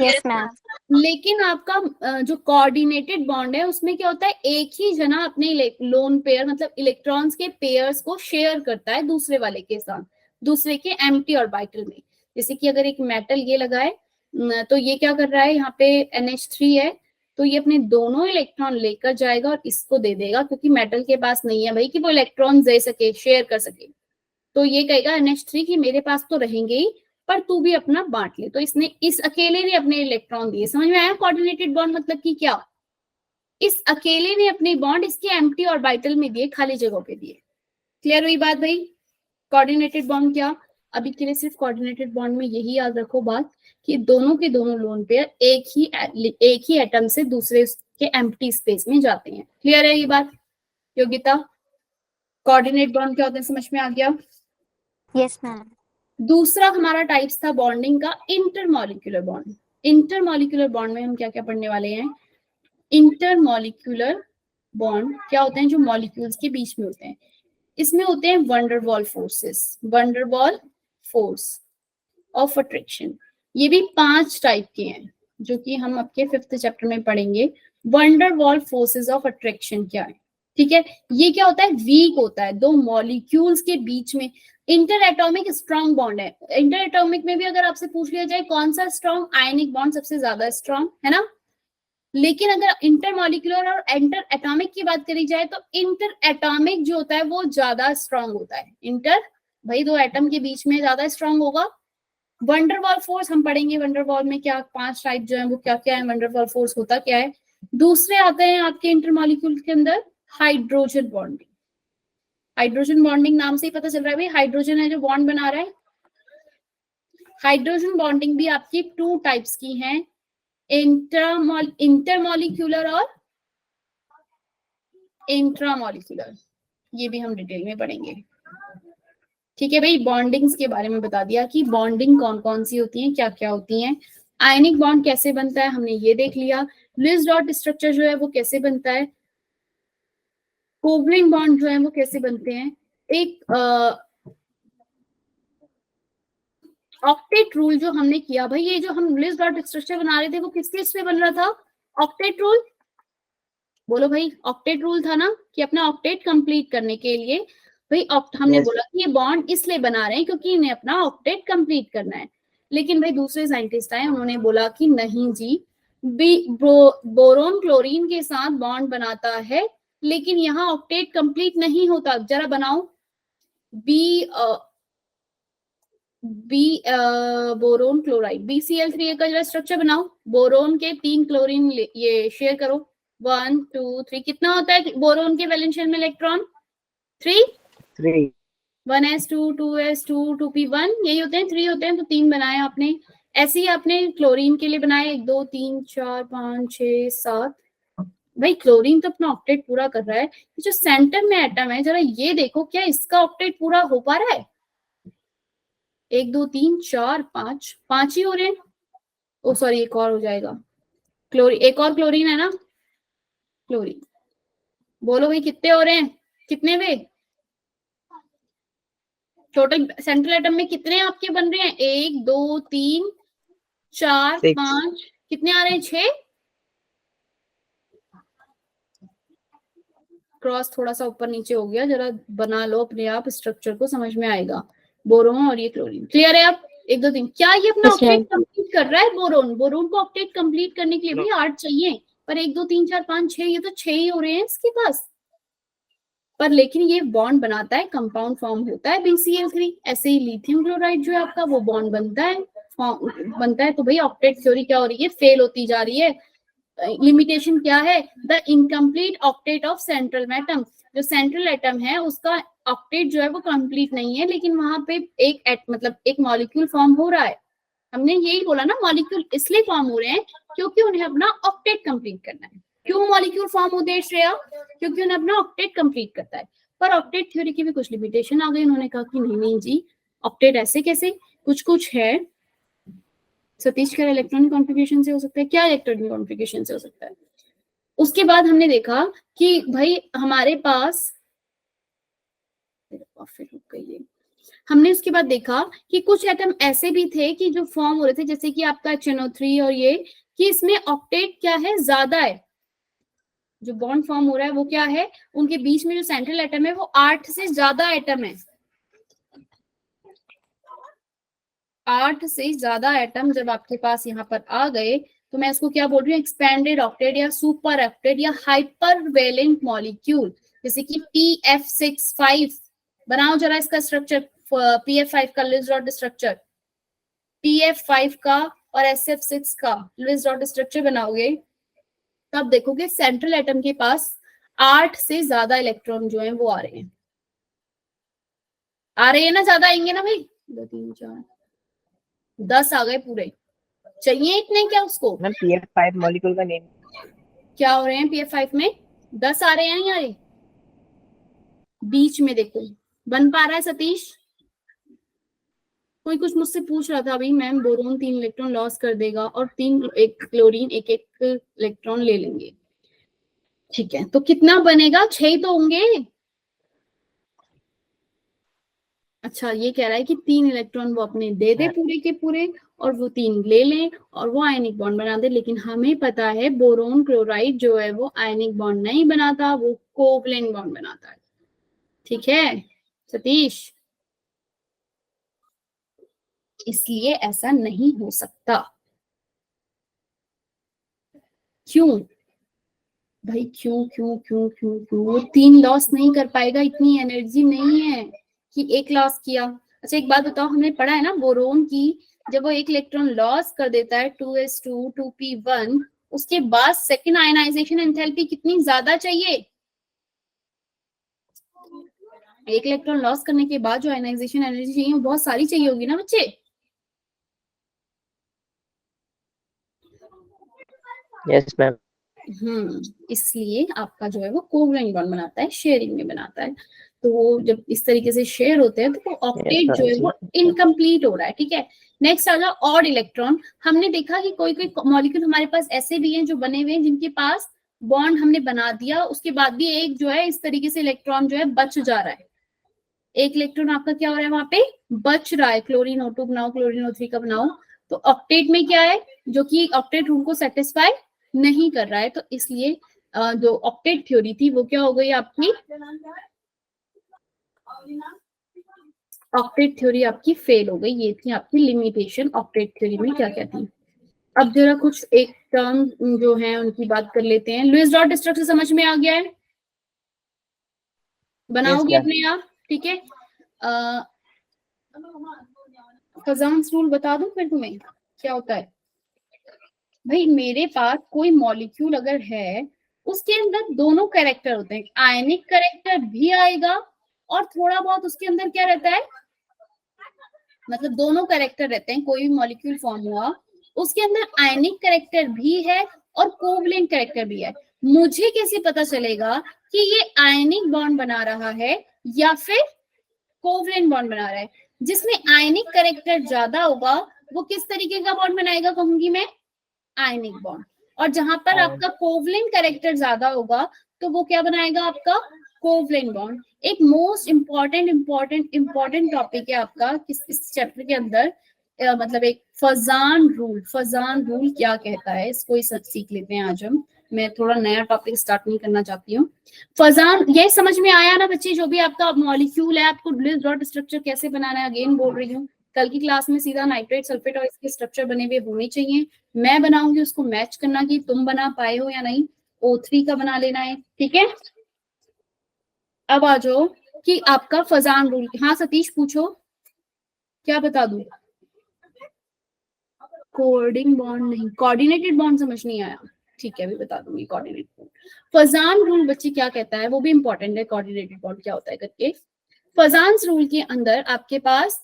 Yes ma'am. लेकिन आपका जो कोऑर्डिनेटेड बॉन्ड है उसमें क्या होता है, एक ही जना अपने लोन पेयर मतलब इलेक्ट्रॉन्स के पेयर्स को शेयर करता है दूसरे वाले के साथ, दूसरे के एम्प्टी ऑर्बिटल में। जैसे कि अगर एक मेटल ये लगा है तो ये क्या कर रहा है, यहाँ पे NH3 है तो ये अपने दोनों इलेक्ट्रॉन लेकर जाएगा और इसको दे देगा, क्योंकि मेटल के पास नहीं है भाई कि वो इलेक्ट्रॉन दे सके, शेयर कर सके। तो ये कहेगा NH3 कि मेरे पास तो रहेंगे ही, पर तू भी अपना बांट ले। तो इसने इस अकेले ने अपने इलेक्ट्रॉन दिए। समझ में आया कोऑर्डिनेटेड बॉन्ड मतलब कि क्या, इस अकेले ने अपने बॉन्ड इसके एम्प्टी ऑर्बिटल में दिए, खाली जगह पे दिए। क्लियर हुई बात भाई। कोऑर्डिनेटेड बॉन्ड क्या, अभी के लिए सिर्फ कोऑर्डिनेटेड बॉन्ड में यही याद रखो बात कि दोनों के दोनों लोन पेयर एक ही एटम से दूसरे के एम्प्टी स्पेस में जाते हैं। क्लियर है ये बात योगिता। कोऑर्डिनेट बॉन्ड क्या होते हैं समझ में आ गया। Yes ma'am. दूसरा हमारा टाइप्स था बॉन्डिंग का, इंटरमॉलिक्यूलर बॉन्ड। इंटरमॉलिक्यूलर बॉन्ड में हम क्या क्या पढ़ने वाले हैं। इंटरमॉलिक्यूलर बॉन्ड क्या होते हैं, जो मॉलिक्यूल्स के बीच में होते हैं। इसमें होते हैं van der Waals forces, van der Waals force of attraction. ये भी 5 टाइप के हैं जो कि हम आपके 5th चैप्टर में पढ़ेंगे। वंडरवॉल फोर्सेस ऑफ अट्रैक्शन क्या है, ठीक है। ये क्या होता है, वीक होता है दो मॉलिक्यूल्स के बीच में। इंटर एटॉमिक स्ट्रॉन्ग बॉन्ड है। इंटर एटॉमिक में भी अगर आपसे पूछ लिया जाए कौन सा स्ट्रॉन्ग, आयनिक बॉन्ड सबसे ज्यादा स्ट्रॉन्ग है ना। लेकिन अगर इंटर मॉलिक्यूलर और इंटर एटॉमिक की बात करी जाए तो इंटर एटॉमिक जो होता है वो ज्यादा स्ट्रॉन्ग होता है। इंटर भाई दो एटम के बीच में ज्यादा स्ट्रॉन्ग होगा, वंडरवॉल फोर्स हम पढ़ेंगे, वंडरवॉल में क्या 5 टाइप जो है वो क्या क्या है, वंडरवॉल फोर्स होता क्या है। दूसरे आते हैं आपके इंटरमॉलिक्यूल के अंदर हाइड्रोजन बॉन्डिंग। हाइड्रोजन बॉन्डिंग नाम से ही पता चल रहा है भाई, हाइड्रोजन है जो बॉन्ड बना रहा है। हाइड्रोजन बॉन्डिंग भी आपकी 2 टाइप्स की है, इंटरमॉलिक्यूलर और इंट्रामॉलिक्यूलर। ये भी हम डिटेल में पढ़ेंगे। ठीक है भाई, बॉन्डिंग्स के बारे में बता दिया कि बॉन्डिंग कौन कौन सी होती है, क्या क्या होती है। आयनिक बॉन्ड कैसे बनता है हमने ये देख लिया। लुईस डॉट स्ट्रक्चर जो है वो कैसे बनता है, कोवलेंट बॉन्ड जो है वो कैसे बनते हैं। एक ऑक्टेट रूल जो हमने किया भाई, ये जो हम लुईस डॉट स्ट्रक्चर बना रहे थे वो किस किस पे बन रहा था, ऑक्टेट रूल। बोलो भाई, ऑक्टेट रूल था ना कि अपना ऑक्टेट कंप्लीट करने के लिए भाई हमने बोला कि ये बॉन्ड इसलिए बना रहे हैं क्योंकि इन्हें अपना ऑक्टेट कंप्लीट करना है। लेकिन भाई दूसरे साइंटिस्ट आए, उन्होंने बोला कि नहीं जी, बोरोन क्लोरीन के साथ बॉन्ड बनाता है लेकिन यहाँ ऑक्टेट कंप्लीट नहीं होता। जरा बनाओ बोरोन क्लोराइड BCl3 का जरा स्ट्रक्चर बनाओ। बोरोन के 3 क्लोरीन ये शेयर करो, 1 2 3। कितना होता है बोरोन के वैलेंस शेल में इलेक्ट्रॉन, 3 1s2 2s2 2p1, यही होते हैं, 3 होते हैं, तो 3 बनाए आपने। ऐसे ही आपने क्लोरीन के लिए बनाए 1 2 3 4 5 6 7। भाई क्लोरीन तो अपना ऑक्टेट पूरा कर रहा है, जो सेंटर में एटम है जरा ये देखो क्या इसका ऑक्टेट पूरा हो पा रहा है। 1 2 3 4 5, 5 ही हो रहे हैं। ओ सॉरी, एक और हो जाएगा क्लोरीन, एक और क्लोरीन है ना, क्लोरीन। बोलो भाई कितने हो रहे हैं, कितने वे टोटल सेंट्रल एटम में कितने आपके बन रहे हैं, 1 2 3 4 6 5, कितने आ रहे हैं, 6। क्रॉस थोड़ा सा ऊपर नीचे हो गया, जरा बना लो अपने आप, स्ट्रक्चर को समझ में आएगा। बोरोन और ये क्लोरीन क्लियर है। अब 1 2 3 क्या ये अपना ऑक्टेट कंप्लीट कर रहा है, बोरोन को ऑक्टेट कंप्लीट करने के लिए भी 8 चाहिए, पर 1 2 3 4 5 6, ये तो 6 ही हो रहे हैं इसके पास। पर लेकिन ये बॉन्ड बनाता है, कंपाउंड फॉर्म होता है BCl3। ऐसे ही लिथियम क्लोराइड जो है आपका वो बॉन्ड बनता है। तो भाई ऑक्टेट थ्योरी क्या हो रही है, फेल होती जा रही है। लिमिटेशन क्या है, the incomplete octet of central atom. जो सेंट्रल एटम है उसका ऑक्टेट जो है वो कंप्लीट नहीं है, लेकिन वहां पे एक मॉलिक्यूल फॉर्म हो रहा है। हमने यही बोला ना, मॉलिक्यूल इसलिए फॉर्म हो रहे हैं क्योंकि उन्हें अपना ऑक्टेट कंप्लीट करना है। क्यों मॉलिक्यूल फॉर्म होते हैं श्रेया, क्योंकि उन्हें अपना ऑक्टेट कंप्लीट करता है। पर ऑक्टेट थ्योरी की भी कुछ लिमिटेशन आ गई, उन्होंने कहा कि नहीं जी, ऑक्टेट ऐसे कैसे, कुछ है। सतीश कह रहे इलेक्ट्रॉनिक कॉन्फ़िगरेशन से हो सकता है, क्या इलेक्ट्रॉनिक कॉन्फ़िगरेशन से हो सकता है। उसके बाद हमने देखा कि भाई हमारे पास हमने उसके बाद देखा कि कुछ एटम ऐसे भी थे कि जो फॉर्म हो रहे थे, जैसे कि आपका HNO3 और ये, कि इसमें ऑक्टेट क्या है, ज्यादा है। जो बॉन्ड फॉर्म हो रहा है वो क्या है, उनके बीच में जो सेंट्रल एटम है वो 8 से ज्यादा एटम है। 8 से ज्यादा एटम जब आपके पास यहाँ पर आ गए तो मैं इसको क्या बोल रही हूँ, एक्सपेंडेड ऑक्टेट या सुपर ऑक्टेट या हाइपर वैलेंट मॉलिक्यूल। जैसे कि PF65 बनाओ जरा इसका स्ट्रक्चर, PF5 का लुईस डॉट स्ट्रक्चर, PF5 का और SF6 का लुईस डॉट स्ट्रक्चर बनाओगे तब देखोगे सेंट्रल एटम के पास 8 से ज्यादा इलेक्ट्रॉन जो है वो आ रहे हैं। ना, ज्यादा आएंगे ना भाई, 2 3 4 10 आ गए पूरे। चाहिए इतने क्या उसको, मैम PF5 मॉलिक्यूल का नेम क्या हो रहे हैं PF5 में, 10 आ रहे हैं नहीं आ रहे। बीच में देखो बन पा रहा है सतीश, कोई कुछ मुझसे पूछ रहा था अभी, मैम बोरोन 3 इलेक्ट्रॉन लॉस कर देगा और 1 क्लोरीन 1 इलेक्ट्रॉन ले लेंगे। ठीक है, तो कितना बनेगा, 6 तो होंगे। अच्छा ये कह रहा है कि 3 इलेक्ट्रॉन वो अपने दे दे पूरे के पूरे और वो 3 ले लें और वो आयनिक बॉन्ड बना दे। लेकिन हमें पता है बोरोन क्लोराइड जो है वो आयनिक बॉन्ड नहीं बनाता, वो कोवलेंट बॉन्ड बनाता है। ठीक है सतीश, इसलिए ऐसा नहीं हो सकता। क्यों भाई, क्यों क्यों क्यों क्यों क्यों, वो 3 लॉस नहीं कर पाएगा, इतनी एनर्जी नहीं है कि 1 लॉस किया। अच्छा एक बात बताओ, हमने पढ़ा है ना बोरोन की जब वो एक इलेक्ट्रॉन लॉस कर देता है 2s2 2p1, उसके बाद सेकेंड आयनाइजेशन एंथैल्पी कितनी ज्यादा चाहिए? एक इलेक्ट्रॉन लॉस करने के बाद जो आयनाइजेशन एनर्जी चाहिए वो बहुत सारी चाहिए होगी ना बच्चे। Yes ma'am. इसलिए आपका जो है वो कोवलेंट बॉन्ड बनाता है, शेयरिंग में बनाता है। तो वो जब इस तरीके से शेयर होते हैं तो वो ऑक्टेट जो है वो इनकम्प्लीट हो रहा है। ठीक है, नेक्स्ट आ जाओ ऑड इलेक्ट्रॉन। हमने देखा कि कोई कोई मॉलिक्यूल हमारे पास ऐसे भी हैं जो बने हुए हैं जिनके पास बॉन्ड हमने बना दिया, उसके बाद भी एक जो है इस तरीके से इलेक्ट्रॉन जो है बच जा रहा है। एक इलेक्ट्रॉन आपका क्या हो रहा है वहां पे बच रहा है, क्लोरीन O2 बनाओ, क्लोरीन O3 का बनाओ। तो ऑक्टेट में क्या है जो कि ऑक्टेट रूल को सेटिस्फाई नहीं कर रहा है, तो इसलिए जो ऑक्टेट थ्योरी थी वो क्या हो गई आपकी, ऑक्टेट थ्योरी आपकी फेल हो गई। ये थी आपकी लिमिटेशन ऑक्टेट थ्योरी में क्या क्या थी। अब जरा कुछ एक टर्म जो है उनकी बात कर लेते हैं। लुईस डॉट स्ट्रक्चर समझ में आ गया है? बनाओगे Yes, अपने आप? ठीक है, फजान्स रूल बता दूं फिर तुम्हें क्या होता है। भाई मेरे पास कोई मॉलिक्यूल अगर है उसके अंदर दोनों कैरेक्टर होते हैं, आयनिक कैरेक्टर भी आएगा और थोड़ा बहुत उसके अंदर क्या रहता है, मतलब दोनों कैरेक्टर रहते हैं। कोई भी मॉलिक्यूल फॉर्म हुआ उसके अंदर आयनिक कैरेक्टर भी है और कोवलेंट कैरेक्टर भी है। मुझे कैसे पता चलेगा कि ये आयनिक बॉन्ड बना रहा है या फिर कोवलेंट बॉन्ड बना रहा है? जिसमें आयनिक कैरेक्टर ज्यादा होगा वो किस तरीके का बॉन्ड बनाएगा कहूंगी मैं, आयनिक बॉन्ड। और जहां पर आपका कोवलेंट कैरेक्टर ज्यादा होगा तो वो क्या बनाएगा आपका, कोवलेंट बॉन्ड। एक मोस्ट इंपॉर्टेंट टॉपिक है आपका इस चैप्टर के अंदर, मतलब एक फजान रूल। फजान रूल क्या कहता है इसको ही सीख लेते हैं आज हम। मैं थोड़ा नया टॉपिक स्टार्ट नहीं करना चाहती हूँ। फजान, ये समझ में आया ना बच्चे? जो भी आपका मॉलिक्यूल है आपको लुईस डॉट स्ट्रक्चर कैसे बनाना है, अगेन बोल रही हूँ, कल की क्लास में सीधा नाइट्रेट सल्फेट और इसके स्ट्रक्चर बने हुए होने चाहिए। मैं बनाऊंगी, उसको मैच करना कि तुम बना पाए हो या नहीं। O3 का बना लेना है, ठीक है। अब आ जाओ कि आपका फजान रूल। हाँ सतीश पूछो, क्या बता दूं? कोऑर्डिंग बॉन्ड नहीं, कोऑर्डिनेटेड बॉन्ड समझ नहीं आया? ठीक है अभी बता दूंगी कोऑर्डिनेटेड बॉन्ड। फजान रूल बच्चे क्या कहता है, वो भी इंपॉर्टेंट है, कोऑर्डिनेटेड बॉन्ड क्या होता है करके। फजान रूल के अंदर आपके पास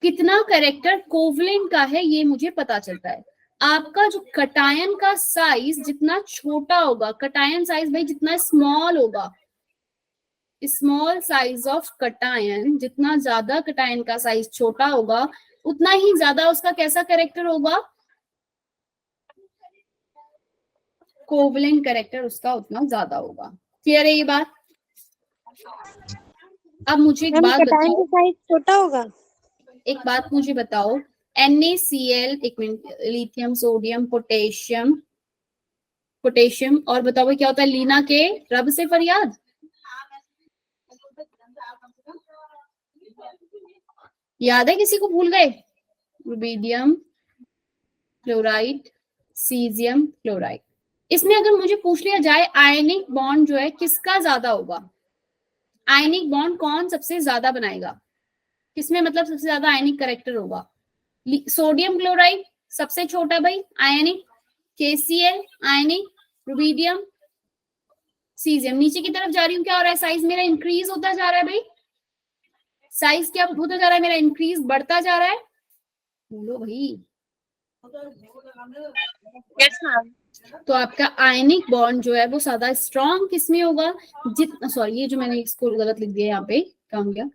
कितना कैरेक्टर कोवलेंट का है ये मुझे पता चलता है। आपका जो कटायन का साइज जितना छोटा होगा, कटायन साइज भाई जितना स्मॉल होगा, स्मॉल साइज ऑफ कटायन, जितना ज्यादा कटायन का साइज छोटा होगा उतना ही ज्यादा उसका कैसा कैरेक्टर होगा, कोवलेंट कैरेक्टर उसका उतना ज्यादा होगा। क्लियर है ये बात? अब मुझे एक बात बताओ, साइज छोटा होगा। एक बात मुझे बताओ, NaCl, एक minute, lithium sodium potassium, potassium और बताओ भाई क्या होता है लीना के, रब से फरियाद। याद है किसी को, भूल गए? Rubidium chloride, caesium chloride. इसमें अगर मुझे पूछ लिया जाए आयनिक बॉन्ड जो है किसका ज्यादा होगा, आयनिक बॉन्ड कौन सबसे ज्यादा बनाएगा, किसमें मतलब सबसे ज्यादा आयनिक कैरेक्टर होगा? सोडियम क्लोराइड सबसे छोटा भाई आयनिक, KCl आयनिक, रुबिडियम, सीजियम। नीचे की तरफ जा रही हूँ, क्या हो रहा है, साइज मेरा इंक्रीज होता जा रहा है भाई, साइज क्या होता जा रहा है मेरा, इंक्रीज, बढ़ता जा रहा है। बोलो भाई। Yes ma'am. तो आपका आयनिक बॉन्ड जो है वो ज्यादा स्ट्रॉन्ग किसमें होगा, जितना, सॉरी ये जो मैंने इसको गलत लिख दिया यहाँ पे, क्या हो गया,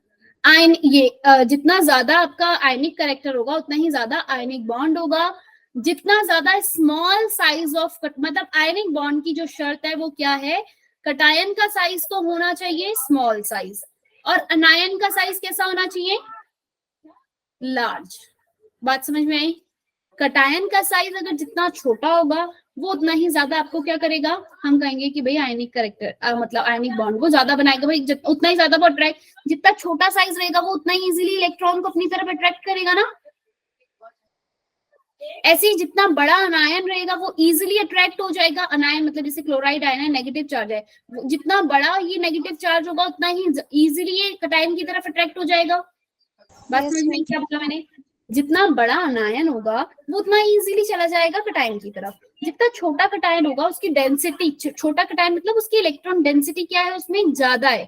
आयन, ये जितना ज्यादा आपका आयनिक कैरेक्टर होगा उतना ही ज्यादा आयनिक बॉन्ड होगा। जितना ज्यादा स्मॉल साइज ऑफ, मतलब आयनिक बॉन्ड की जो शर्त है वो क्या है, कटायन का साइज तो होना चाहिए स्मॉल साइज और अनायन का साइज कैसा होना चाहिए, लार्ज। बात समझ में आई? कटायन का साइज अगर जितना छोटा होगा वो उतना ही ज्यादा आपको क्या करेगा, हम कहेंगे कि भाई आयनिक कैरेक्टर, मतलब आयनिक बॉन्ड को ज्यादा बनाएगा भाई, उतना ही ज्यादा वो अट्रैक्ट, जितना छोटा साइज रहेगा वो उतना ही इजीली इलेक्ट्रॉन को अपनी तरफ अट्रैक्ट करेगा ना। ऐसे ही जितना बड़ा अनायन रहेगा वो इजीली अट्रैक्ट हो जाएगा। अनायन मतलब जैसे क्लोराइड आयन है, नेगेटिव चार्ज है, जितना बड़ा ये नेगेटिव चार्ज होगा उतना ही इजीली ये कटायन की तरफ अट्रैक्ट हो जाएगा। बात समझ में क्या बोला मैंने? जितना बड़ा अनायन होगा वो उतना इजीली चला जाएगा कटायन की तरफ। जितना छोटा कटायन होगा उसकी डेंसिटी, छोटा कटायन मतलब उसकी इलेक्ट्रॉन डेंसिटी क्या है उसमें ज्यादा है।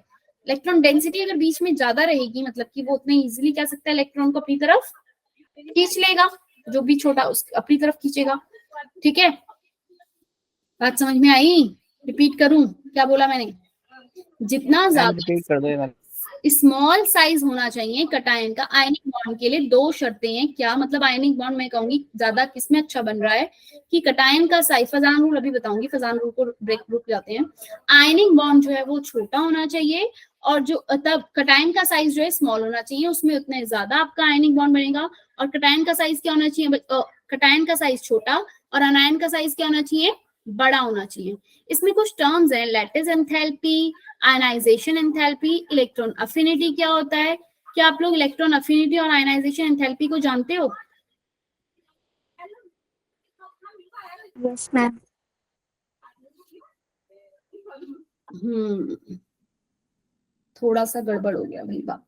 इलेक्ट्रॉन डेंसिटी अगर बीच में ज्यादा रहेगी मतलब कि वो उतना इजीली क्या सकता है इलेक्ट्रॉन को अपनी तरफ खींच लेगा, जो भी छोटा उस अपनी तरफ खींचेगा। ठीक है, बात समझ में आई? रिपीट करूं क्या बोला मैंने? जितना मैम ज्यादा रिपीट कर दो ये वाला। स्मॉल साइज होना चाहिए कटायन का आयनिक बॉन्ड के लिए, दो शर्तें हैं। क्या मतलब आयनिक बॉन्ड मैं कहूंगी ज्यादा किसमें अच्छा बन रहा है कि कटायन का साइज, फजान रूल अभी बताऊंगी, फजान रूल को ब्रेक रुक जाते हैं। आयनिक बॉन्ड जो है वो छोटा होना चाहिए और जो तब कटायन का साइज जो है स्मॉल होना चाहिए, उसमें उतने ज्यादा आपका आयनिक बॉन्ड बनेगा। और कटायन का साइज क्या होना चाहिए? कटायन का साइज छोटा और अनायन का साइज क्या होना चाहिए? बड़ा होना चाहिए। इसमें कुछ टर्म्स हैं, lattice enthalpy, ionisation enthalpy, electron affinity क्या होता है? क्या आप लोग इलेक्ट्रॉन अफिनिटी और आयनाइजेशन एंथैल्पी को जानते हो? Yes ma'am. थोड़ा सा गड़बड़ हो गया भाई बात।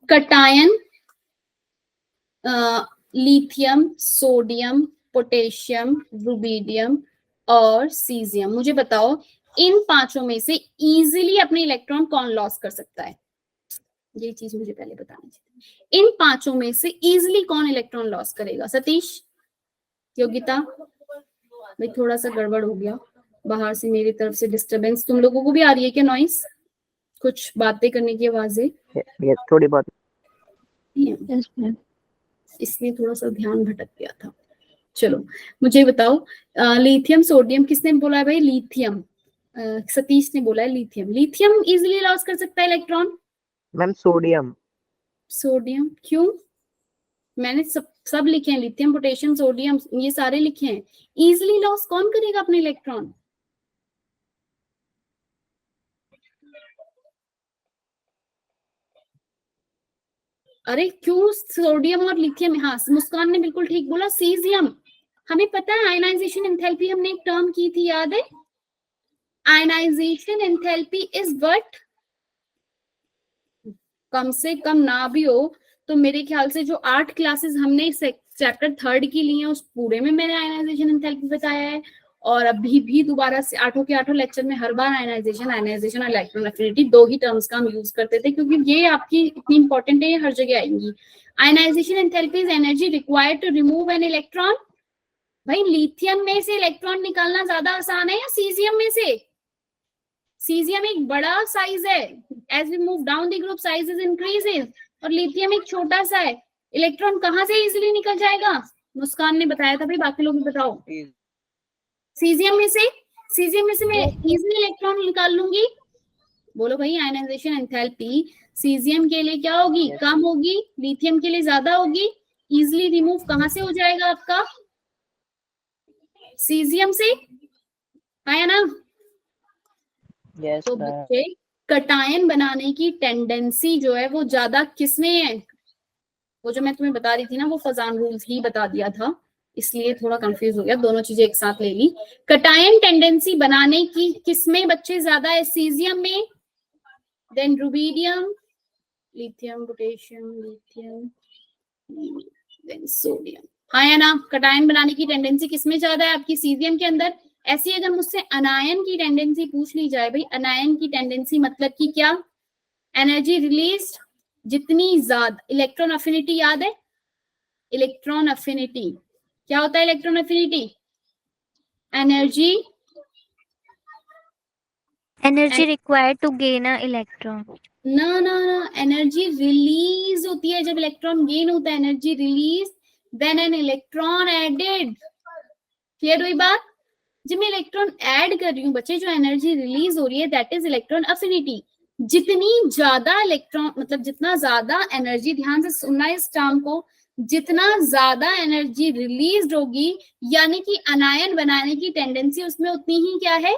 Cation lithium, sodium, potassium, rubidium और सीजियम, मुझे बताओ इन पांचों में से इजीली अपने इलेक्ट्रॉन कौन लॉस कर सकता है? ये चीज मुझे पहले बतानी चाहिए। इन पांचों में से इजीली कौन इलेक्ट्रॉन लॉस करेगा? सतीश, योगिता, भाई थोड़ा सा गड़बड़ हो गया, बाहर से मेरी तरफ से डिस्टरबेंस। तुम लोगों को भी आ रही है क्या नॉइस? कुछ बातें करने की आवाजें? ये थोड़ी बहुत। Yes ma'am. इसलिए थोड़ा सा ध्यान भटक गया था। चलो मुझे बताओ, लिथियम सोडियम किसने बोला है भाई? लिथियम, सतीश ने बोला है लिथियम। लिथियम इजीली लॉस कर सकता है इलेक्ट्रॉन। Ma'am sodium. सोडियम क्यों? मैंने सब लिखे हैं, लिथियम, पोटेशियम, सोडियम, ये सारे लिखे हैं। इजीली लॉस कौन करेगा अपने इलेक्ट्रॉन? अरे क्यों सोडियम और लिथियम? हाँ मुस्कान ने बिल्कुल ठीक बोला, सीजियम। हमें पता है आयनाइजेशन एंथैल्पी हमने एक टर्म की थी, याद है? Ionisation enthalpy is what? कम से कम ना भी हो तो मेरे ख्याल से जो 8 क्लासेस हमने चैप्टर 3 की ली है उस पूरे में मैंने आयनाइजेशन एंथैल्पी बताया है। और अभी भी दोबारा से 8 के 8 लेक्चर में हर बार आयनाइजेशन और इलेक्ट्रॉन अफिनिटी दो ही टर्म्स का हम यूज करते थे, क्योंकि ये आपकी इतनी इंपॉर्टेंट है, ये हर जगह आएंगी। Ionisation enthalpy is energy required to remove an electron. भाई लिथियम में से इलेक्ट्रॉन निकालना ज्यादा आसान है या सीजियम में से? सीजियम एक बड़ा साइज है, as we move down the group size is increases, और लिथियम एक छोटा सा है। इलेक्ट्रॉन कहाँ से इजीली निकल जाएगा? मुस्कान ने बताया था भाई, बाकी लोग भी बताओ। सीजियम में से, सीजियम में से मैं इजीली इलेक्ट्रॉन निकाल लूंगी। बोलो भाई, आयनाइजेशन एंथैल्पी सीजियम के लिए क्या होगी? कम होगी, लिथियम के लिए ज्यादा होगी। इजीली रिमूव कहाँ से हो जाएगा आपका? सीजियम से, है ना? यस तो मैम। बच्चे कटायन बनाने की टेंडेंसी जो है वो ज्यादा किसमें है? वो जो मैं तुम्हें बता रही थी ना, वो फजान रूल्स ही बता दिया था, इसलिए थोड़ा कंफ्यूज हो गया, दोनों चीजें एक साथ ले ली। कटायन टेंडेंसी बनाने की किसमें बच्चे ज्यादा है? सीजियम में, then rubidium, lithium, potassium, lithium, then sodium. हाँ या ना? कटायन बनाने की टेंडेंसी किसमें ज्यादा है आपकी? सीजियम के अंदर। ऐसी अगर मुझसे अनायन की टेंडेंसी पूछ ली जाए, भाई अनायन की टेंडेंसी मतलब कि क्या? एनर्जी रिलीज जितनी ज्यादा, इलेक्ट्रॉन अफिनिटी याद है? इलेक्ट्रॉन अफिनिटी क्या होता है? Electron affinity energy, energy required to gain a electron. ना ना ना, एनर्जी रिलीज होती है जब इलेक्ट्रॉन गेन होता है, energy release then an electron added. Clear हुई बात? जब मैं इलेक्ट्रॉन ऐड कर रही हूँ बच्चे, जो एनर्जी रिलीज हो रही है दैट इज इलेक्ट्रॉन अफिनिटी। जितनी ज्यादा इलेक्ट्रॉन मतलब जितना ज्यादा एनर्जी, ध्यान से सुनना इस टर्म को, जितना ज्यादा एनर्जी रिलीज होगी यानी कि अनायन बनाने की टेंडेंसी उसमें उतनी ही क्या है?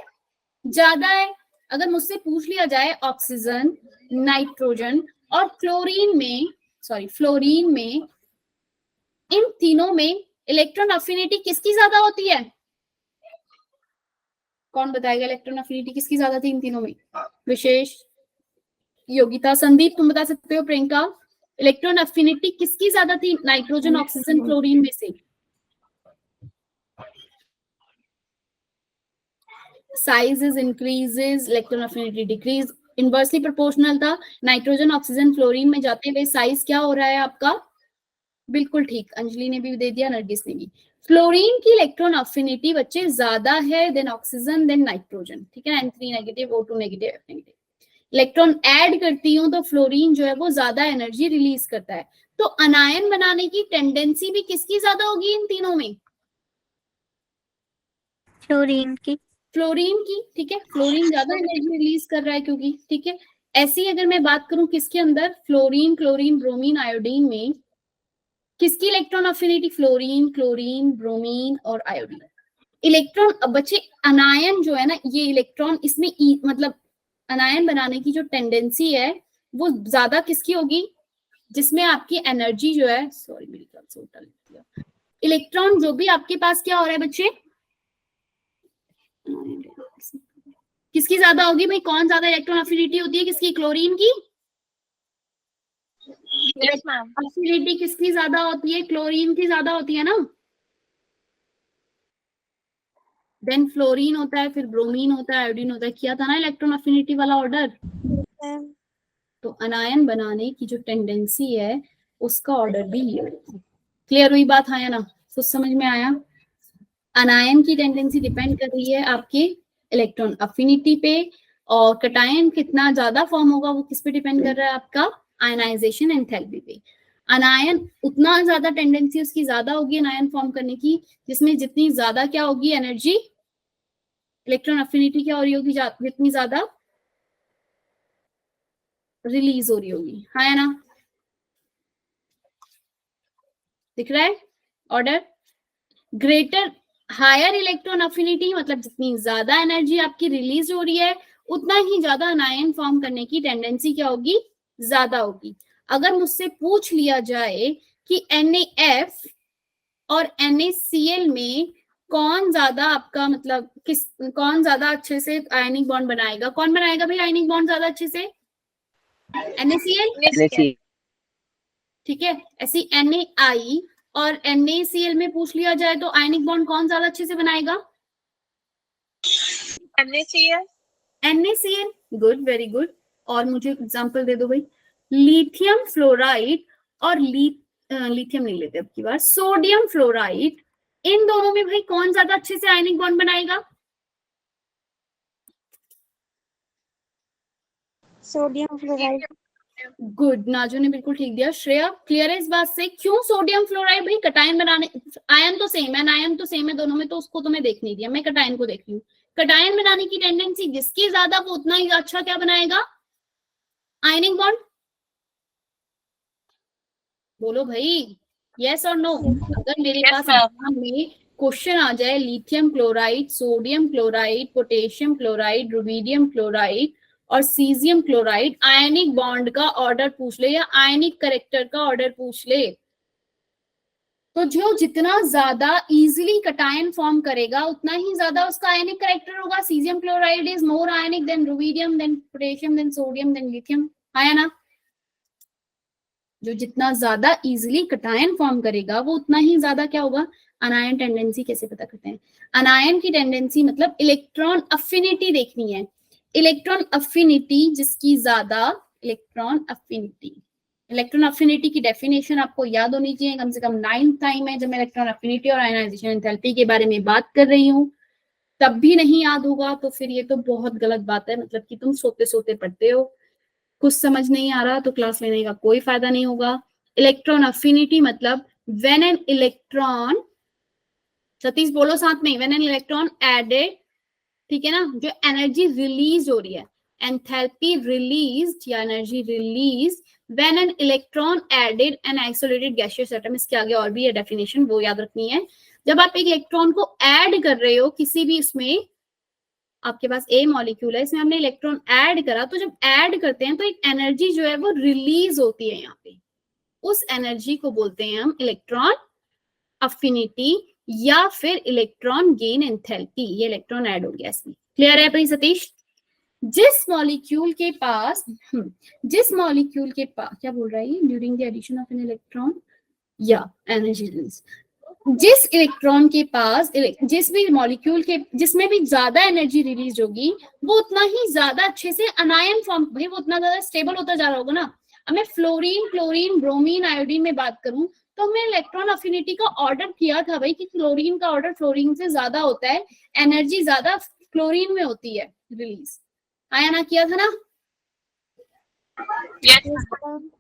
ज्यादा है। अगर मुझसे पूछ लिया जाए ऑक्सीजन, नाइट्रोजन और फ्लोरीन में, इन तीनों में इलेक्ट्रॉन अफिनिटी किसकी ज्यादा होती है? कौन बताएगा इलेक्ट्रॉन अफिनिटी किसकी ज्यादा थी इन तीनों में? विशेष, योगिता, संदीप तुम बता सकते हो, प्रियंका, इलेक्ट्रॉन अफिनिटी किसकी ज्यादा थी, नाइट्रोजन, ऑक्सीजन, क्लोरीन में से? Size is increases, electron affinity decrease, inversely proportional था। नाइट्रोजन, ऑक्सीजन, क्लोरीन में जाते हुए साइज क्या हो रहा है आपका? बिल्कुल ठीक, अंजलि ने भी दे दिया, नरगिस ने भी। फ्लोरीन की इलेक्ट्रॉन अफिनिटी बच्चे ज्यादा है देन ऑक्सीजन देन नाइट्रोजन, ठीक है, N3 negative, O2 negative, F negative. Electron add करती हूँ तो फ्लोरीन जो है वो ज्यादा एनर्जी रिलीज करता है। तो अनायन बनाने की टेंडेंसी भी किसकी ज्यादा होगी इन तीनों में? फ्लोरीन की। फ्लोरीन की, ठीक है, फ्लोरीन ज्यादा एनर्जी रिलीज कर रहा है क्योंकि, ठीक है। ऐसी अगर मैं बात करूं किसके अंदर, फ्लोरीन, क्लोरीन, ब्रोमीन, आयोडीन में किसकी electron affinity? Fluorine, chlorine, bromine और आयोडीन। इलेक्ट्रॉन, अब बच्चे अनायन जो है ना, ये इलेक्ट्रॉन इसमें मतलब अनायन बनाने की जो टेंडेंसी है वो ज्यादा किसकी होगी? जिसमें आपकी एनर्जी जो है, सॉरी मेरी तरफ से उल्टा लिख दिया, इलेक्ट्रॉन जो भी आपके पास क्या हो रहा है बच्चे, किसकी ज्यादा होगी भाई? कौन ज्यादा इलेक्ट्रॉन अफिनिटी होती है किसकी? क्लोरीन की। Yes ma'am. अफिनिटी किसकी ज्यादा होती है? क्लोरीन की ज्यादा होती है ना। देन फ्लोरीन होता है, फिर ब्रोमीन होता है, आयोडीन होता है। किया था ना इलेक्ट्रॉन अफिनिटी वाला ऑर्डर। तो अनायन बनाने की जो टेंडेंसी है उसका ऑर्डर भी ये होगा। क्लियर हुई बात? हाँ या ना? कुछ समझ में आया? अनायन की टेंडेंसी डिपेंड कर रही है आपके इलेक्ट्रॉन अफिनिटी पे, और कटायन कितना ज्यादा फॉर्म होगा वो किस पे डिपेंड कर रहा है? आपका आयनाइजेशन एंथैल्पी पे। अनायन उतना ज्यादा टेंडेंसी उसकी ज्यादा होगी अनायन फॉर्म करने की, जिसमें जितनी ज्यादा क्या होगी एनर्जी, इलेक्ट्रॉन अफिनिटी क्या हो रही होगी, जितनी ज्यादा रिलीज हो रही होगी। हाँ या ना? दिख रहा है order? Greater higher electron affinity मतलब जितनी ज्यादा एनर्जी आपकी रिलीज हो रही है उतना ही ज्यादा अनायन फॉर्म करने की टेंडेंसी क्या होगी? ज्यादा होगी। अगर मुझसे पूछ लिया जाए कि NaF और NaCl में कौन ज्यादा आपका मतलब कौन ज्यादा अच्छे से आयनिक बॉन्ड बनाएगा, कौन बनाएगा भाई आयनिक बॉन्ड ज्यादा अच्छे से? NaCl, ठीक है। ऐसी NaI और NaCl में पूछ लिया जाए तो आयनिक बॉन्ड कौन ज्यादा अच्छे से बनाएगा? NaCl, good, very good. और मुझे एग्जांपल दे दो भाई। लिथियम फ्लोराइड और लिथियम नहीं लेते अब की बार, सोडियम फ्लोराइड, इन दोनों में भाई कौन ज्यादा अच्छे से आयनिक बॉन्ड बनाएगा? Sodium fluoride. गुड, नाजू ने बिल्कुल ठीक दिया। श्रेया क्लियर है इस बात से? क्यों सोडियम फ्लोराइड? भाई कटायन बनाने, आयन तो सेम है, आयन तो सेम है दोनों में, तो उसको तो मैं देख नहीं दिया, मैं कटायन को देख रही हूँ। कटायन बनाने की टेंडेंसी जिसकी ज्यादा वो उतना ही अच्छा क्या बनाएगा? Ionic bond. बोलो भाई, यस और नो? अगर मेरे पास एग्जाम में क्वेश्चन आ जाए lithium chloride, sodium chloride, potassium chloride, rubidium chloride और सीजियम क्लोराइड, आयनिक बॉन्ड का ऑर्डर पूछ ले या आयनिक करेक्टर का ऑर्डर पूछ ले, तो जो जितना ज्यादा इजीली कटायन फॉर्म करेगा उतना ही ज्यादा उसका आयनिक करेक्टर होगा। Caesium chloride is more ionic than rubidium than potassium than sodium than lithium. आया ना? जो जितना ज्यादा इजीली कटायन फॉर्म करेगा वो उतना ही ज्यादा क्या होगा? अनायन टेंडेंसी कैसे पता करते हैं? अनायन की टेंडेंसी मतलब इलेक्ट्रॉन अफिनिटी देखनी है। इलेक्ट्रॉन अफिनिटी जिसकी ज्यादा, इलेक्ट्रॉन अफिनिटी की डेफिनेशन आपको याद होनी चाहिए, कम से कम 9th टाइम है जब मैं इलेक्ट्रॉन अफिनिटी और आयनाइजेशन एंथैल्पी के बारे में बात कर रही हूँ, तब भी नहीं याद होगा तो फिर ये तो बहुत गलत बात है, मतलब कि तुम सोते सोते पढ़ते हो। कुछ समझ नहीं आ रहा तो क्लास लेने का कोई फायदा नहीं होगा। इलेक्ट्रॉन अफिनिटी मतलब व्हेन एन इलेक्ट्रॉन, सतीश बोलो साथ में, व्हेन एन इलेक्ट्रॉन एडेड, ठीक है ना, जो एनर्जी रिलीज हो रही है, एंथैल्पी रिलीज्ड या energy release when an electron added an isolated gaseous atom. इसके आगे और भी है डेफिनेशन, वो याद रखनी है। जब आप एक इलेक्ट्रॉन को ऐड कर रहे हो किसी भी, उसमें आपके पास ए मॉलिक्यूल है, इसमें हमने इलेक्ट्रॉन ऐड करा, तो जब ऐड करते हैं तो एक एनर्जी जो है वो रिलीज होती है यहाँ पे, उस एनर्जी को बोलते हैं हम इलेक्ट्रॉन अफिनिटी या फिर इलेक्ट्रॉन गेन एंथैल्पी। ये इलेक्ट्रॉन ऐड हो गया इसमें। क्लियर है भाई सतीश? जिस मॉलिक्यूल के पास क्या बोल रहा है, during the addition of an electron या एनर्जी रिलीज, जिस इलेक्ट्रॉन के पास जिस भी मॉलिक्यूल के जिसमें भी ज्यादा एनर्जी रिलीज होगी वो उतना ही ज्यादा अच्छे से अनायन फॉर्म, भाई वो उतना ज्यादा स्टेबल होता जा रहा होगा ना। अब मैं फ्लोरीन, क्लोरीन, ब्रोमीन, आयोडीन में बात करूं तो हमने इलेक्ट्रॉन अफिनिटी का ऑर्डर किया था भाई कि क्लोरीन का ऑर्डर फ्लोरीन से ज्यादा होता है, एनर्जी ज्यादा क्लोरीन में होती है रिलीज, आया ना, किया था ना।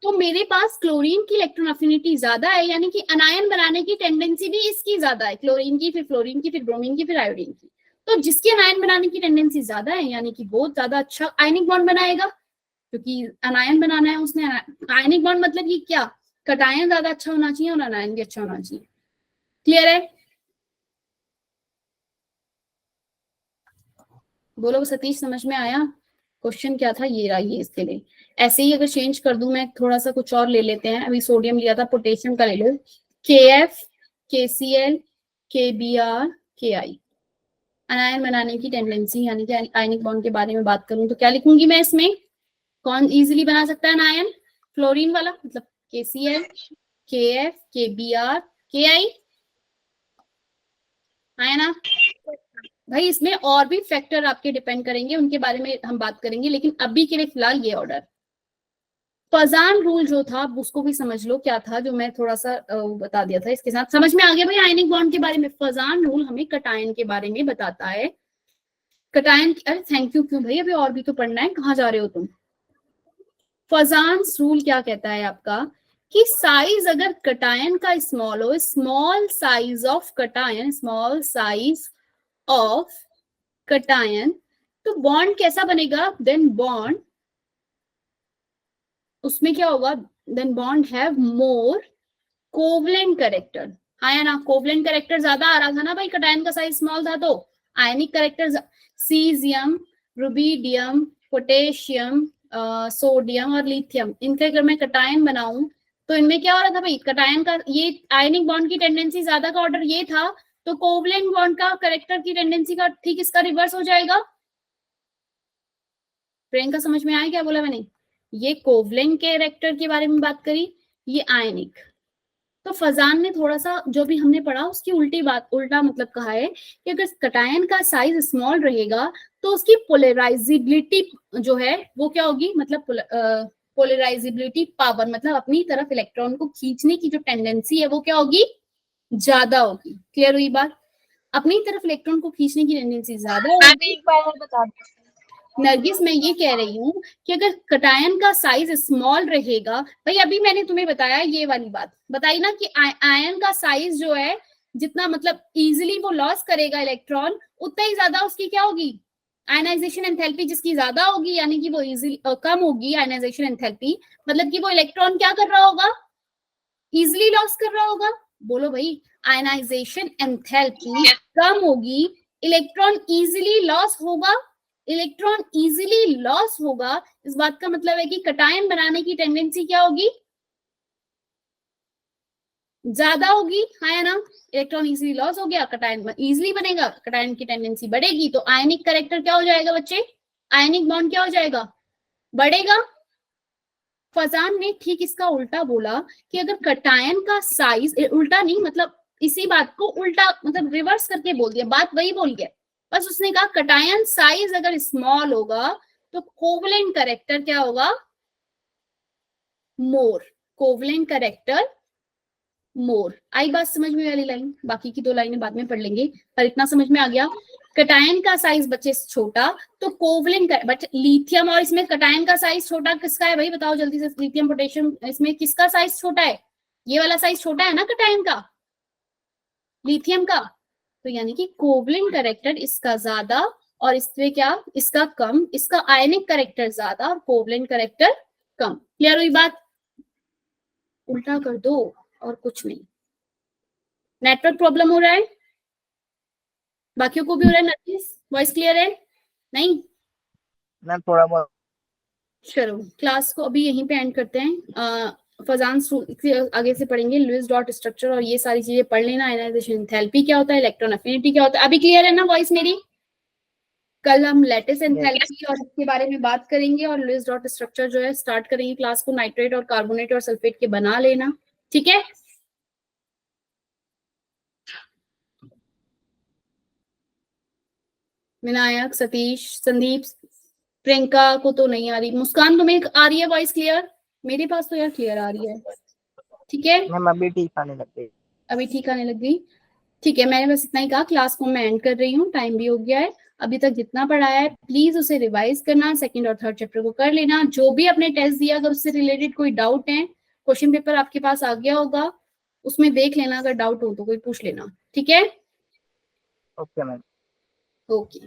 तो मेरे पास क्लोरीन की इलेक्ट्रॉन अफिनिटी ज्यादा है, यानी कि अनायन बनाने की टेंडेंसी भी इसकी ज्यादा है, क्लोरीन की, फिर फ्लोरीन की, फिर ब्रोमीन की, फिर आयोडीन की। तो जिसकी अनायन बनाने की टेंडेंसी ज्यादा है यानी कि बहुत ज्यादा अच्छा आयनिक बॉन्ड बनाएगा, क्योंकि अनायन बनाना है उसने। आयनिक बॉन्ड मतलब कि क्या, कटायन ज्यादा अच्छा होना चाहिए और अनायन भी अच्छा होना चाहिए। क्लियर है? बोलो सतीश, समझ में आया? क्वेश्चन क्या था, ये रहा, ये इसके लिए। ऐसे ही अगर चेंज कर दूं मैं, थोड़ा सा कुछ और ले लेते हैं। अभी सोडियम लिया था, पोटेशियम का ले लो, KF, KCl, KBr, KI। अनायन बनाने की टेंडेंसी यानी कि आयनिक बॉन्ड के बारे में बात करूं तो क्या लिखूंगी मैं इसमें, कौन इजीली बना सकता है अनायन? फ्लोरीन वाला, मतलब KCl, KF, KBr, KI। आया ना भाई? इसमें और भी फैक्टर आपके डिपेंड करेंगे, उनके बारे में हम बात करेंगे, लेकिन अभी के लिए फिलहाल ये ऑर्डर। फजान रूल जो था उसको भी समझ लो क्या था, जो मैं थोड़ा सा बता दिया था। इसके साथ समझ में आ गया भाई आयनिक बॉन्ड के बारे में? फजान रूल हमें कटायन के बारे में बताता है। कटायन, अरे थैंक यू, क्यों भाई, अभी और भी तो पढ़ना है, कहाँ जा रहे हो तुम? फजान रूल क्या कहता है आपका कि साइज अगर कटायन का स्मॉल हो, small size of cation, small size of cation, तो बॉन्ड कैसा बनेगा? देन बॉन्ड, उसमें क्या होगा? Then bond have more covalent character. आया ना? कोवलेंट कैरेक्टर ज्यादा आ रहा था ना भाई, कटायन का साइज स्मॉल था तो। आयनिक character, caesium, rubidium, potassium, sodium और लिथियम, इनके अगर मैं कटायन बनाऊं तो इनमें क्या हो रहा था भाई, कटायन का ये आयनिक बॉन्ड की टेंडेंसी ज्यादा का ऑर्डर ये था, तो कोवलेंट बॉन्ड का कैरेक्टर की टेंडेंसी का ठीक इसका रिवर्स हो जाएगा। प्रियंका समझ में आया क्या बोला मैंने? ये कोवलेंट कैरेक्टर के बारे में बात करी, ये आयनिक। तो फजान ने थोड़ा सा जो भी हमने पढ़ा उसकी उल्टी बात, उल्टा मतलब कहा है कि अगर कटायन का साइज स्मॉल रहेगा तो उसकी पोलराइजिबिलिटी जो है वो क्या होगी, मतलब पोलराइजिबिलिटी पावर, मतलब अपनी तरफ इलेक्ट्रॉन को खींचने की जो टेंडेंसी है वो क्या होगी, ज्यादा होगी। क्लियर हुई बात? अपनी तरफ इलेक्ट्रॉन को खींचने की टेंडेंसी ज्यादा होगी। एक बार और बता दो। नरगिस, मैं ये कह रही हूँ कि अगर कटायन का साइज स्मॉल रहेगा, भाई अभी मैंने तुम्हें बताया ये वाली बात बताई ना कि आयन का साइज जो है जितना मतलब इजीली वो लॉस करेगा इलेक्ट्रॉन, उतना ही ज्यादा उसकी क्या होगी, आयनाइजेशन एंथैल्पी जिसकी ज्यादा होगी, यानी कि वो इजीली कम होगी आयनाइजेशन एंथैल्पी, मतलब कि वो इलेक्ट्रॉन क्या कर रहा होगा, इजीली लॉस कर रहा होगा। बोलो भाई, आयनाइजेशन एंथैल्पी कम होगी, इलेक्ट्रॉन इजीली लॉस होगा, इलेक्ट्रॉन इजीली लॉस होगा, इस बात का मतलब है कि कटायन बनाने की टेंडेंसी क्या होगी, ज्यादा होगी। है ना? इलेक्ट्रॉन इजीली लॉस हो गया, कटायन इजीली बनेगा, कटायन की टेंडेंसी बढ़ेगी, तो आयनिक कैरेक्टर क्या हो जाएगा बच्चे, आयनिक बॉन्ड क्या हो जाएगा, बढ़ेगा। फजान ने ठीक इसका उल्टा बोला कि अगर कटायन का साइज, उल्टा नहीं मतलब इसी बात को उल्टा मतलब रिवर्स करके बोल दिया, बात वही बोल गया, बस उसने कहा कटायन साइज अगर स्मॉल होगा तो कोवलेंट कैरेक्टर क्या होगा, मोर, कोवलेंट कैरेक्टर मोर। आई बात समझ में वाली लाइन? बाकी की दो लाइनें बाद में पढ़ लेंगे, पर इतना समझ में आ गया, कटायन का साइज बच्चे छोटा तो कोवलेंट बट लिथियम, और इसमें कटायन का साइज छोटा किसका है भाई, बताओ जल्दी से, लिथियम पोटेशियम, इसमें किसका साइज छोटा है, ये वाला साइज छोटा है ना कटायन का, लिथियम का, तो यानी कि कोवलेंट कैरेक्टर इसका ज्यादा और इसमें क्या, इसका कम, इसका आयनिक कैरेक्टर ज्यादा और कोवलेंट कैरेक्टर कम। क्लियर हुई बात? उल्टा कर दो और कुछ नहीं। नेटवर्क प्रॉब्लम हो रहा है, बाकियों को भी हो रहा है? नर्गिस, वॉइस क्लियर है? नहीं मैम थोड़ा बहुत। चलो क्लास को अभी यहीं पे एंड करते हैं। फजान आगे से पढ़ेंगे, लुईस डॉट स्ट्रक्चर और ये सारी चीजें पढ़ लेना, आयनाइजेशन एंथैल्पी क्या होता है, इलेक्ट्रॉन अफिनिटी क्या होता है। अभी क्लियर है ना वॉइस मेरी? कल हम लैटिस एंथैल्पी और इसके बारे में बात करेंगे और लुईस डॉट स्ट्रक्चर जो है स्टार्ट करेंगे क्लास को, नाइट्रेट और कार्बोनेट और सल्फेट के बना लेना, ठीक है। विनायक, सतीश, संदीप, प्रियंका को तो नहीं आ रही, मुस्कान तुम्हें आ रही है वॉइस क्लियर? मेरे पास तो यार क्लियर आ रही है, ठीक है। मैम अभी ठीक आने लग गई। अभी ठीक आने लग गई, ठीक है। मैंने बस इतना ही कहा, क्लास को मैं एंड कर रही हूँ, टाइम भी हो गया है। अभी तक जितना पढ़ाया है प्लीज उसे रिवाइज करना, सेकंड और थर्ड चैप्टर को कर लेना। जो भी अपने टेस्ट दिया अगर उससे रिलेटेड कोई डाउट है, क्वेश्चन पेपर आपके पास आ गया होगा, उसमें देख लेना, अगर डाउट हो तो कोई पूछ लेना, ठीक है। Okay ma'am. ओके।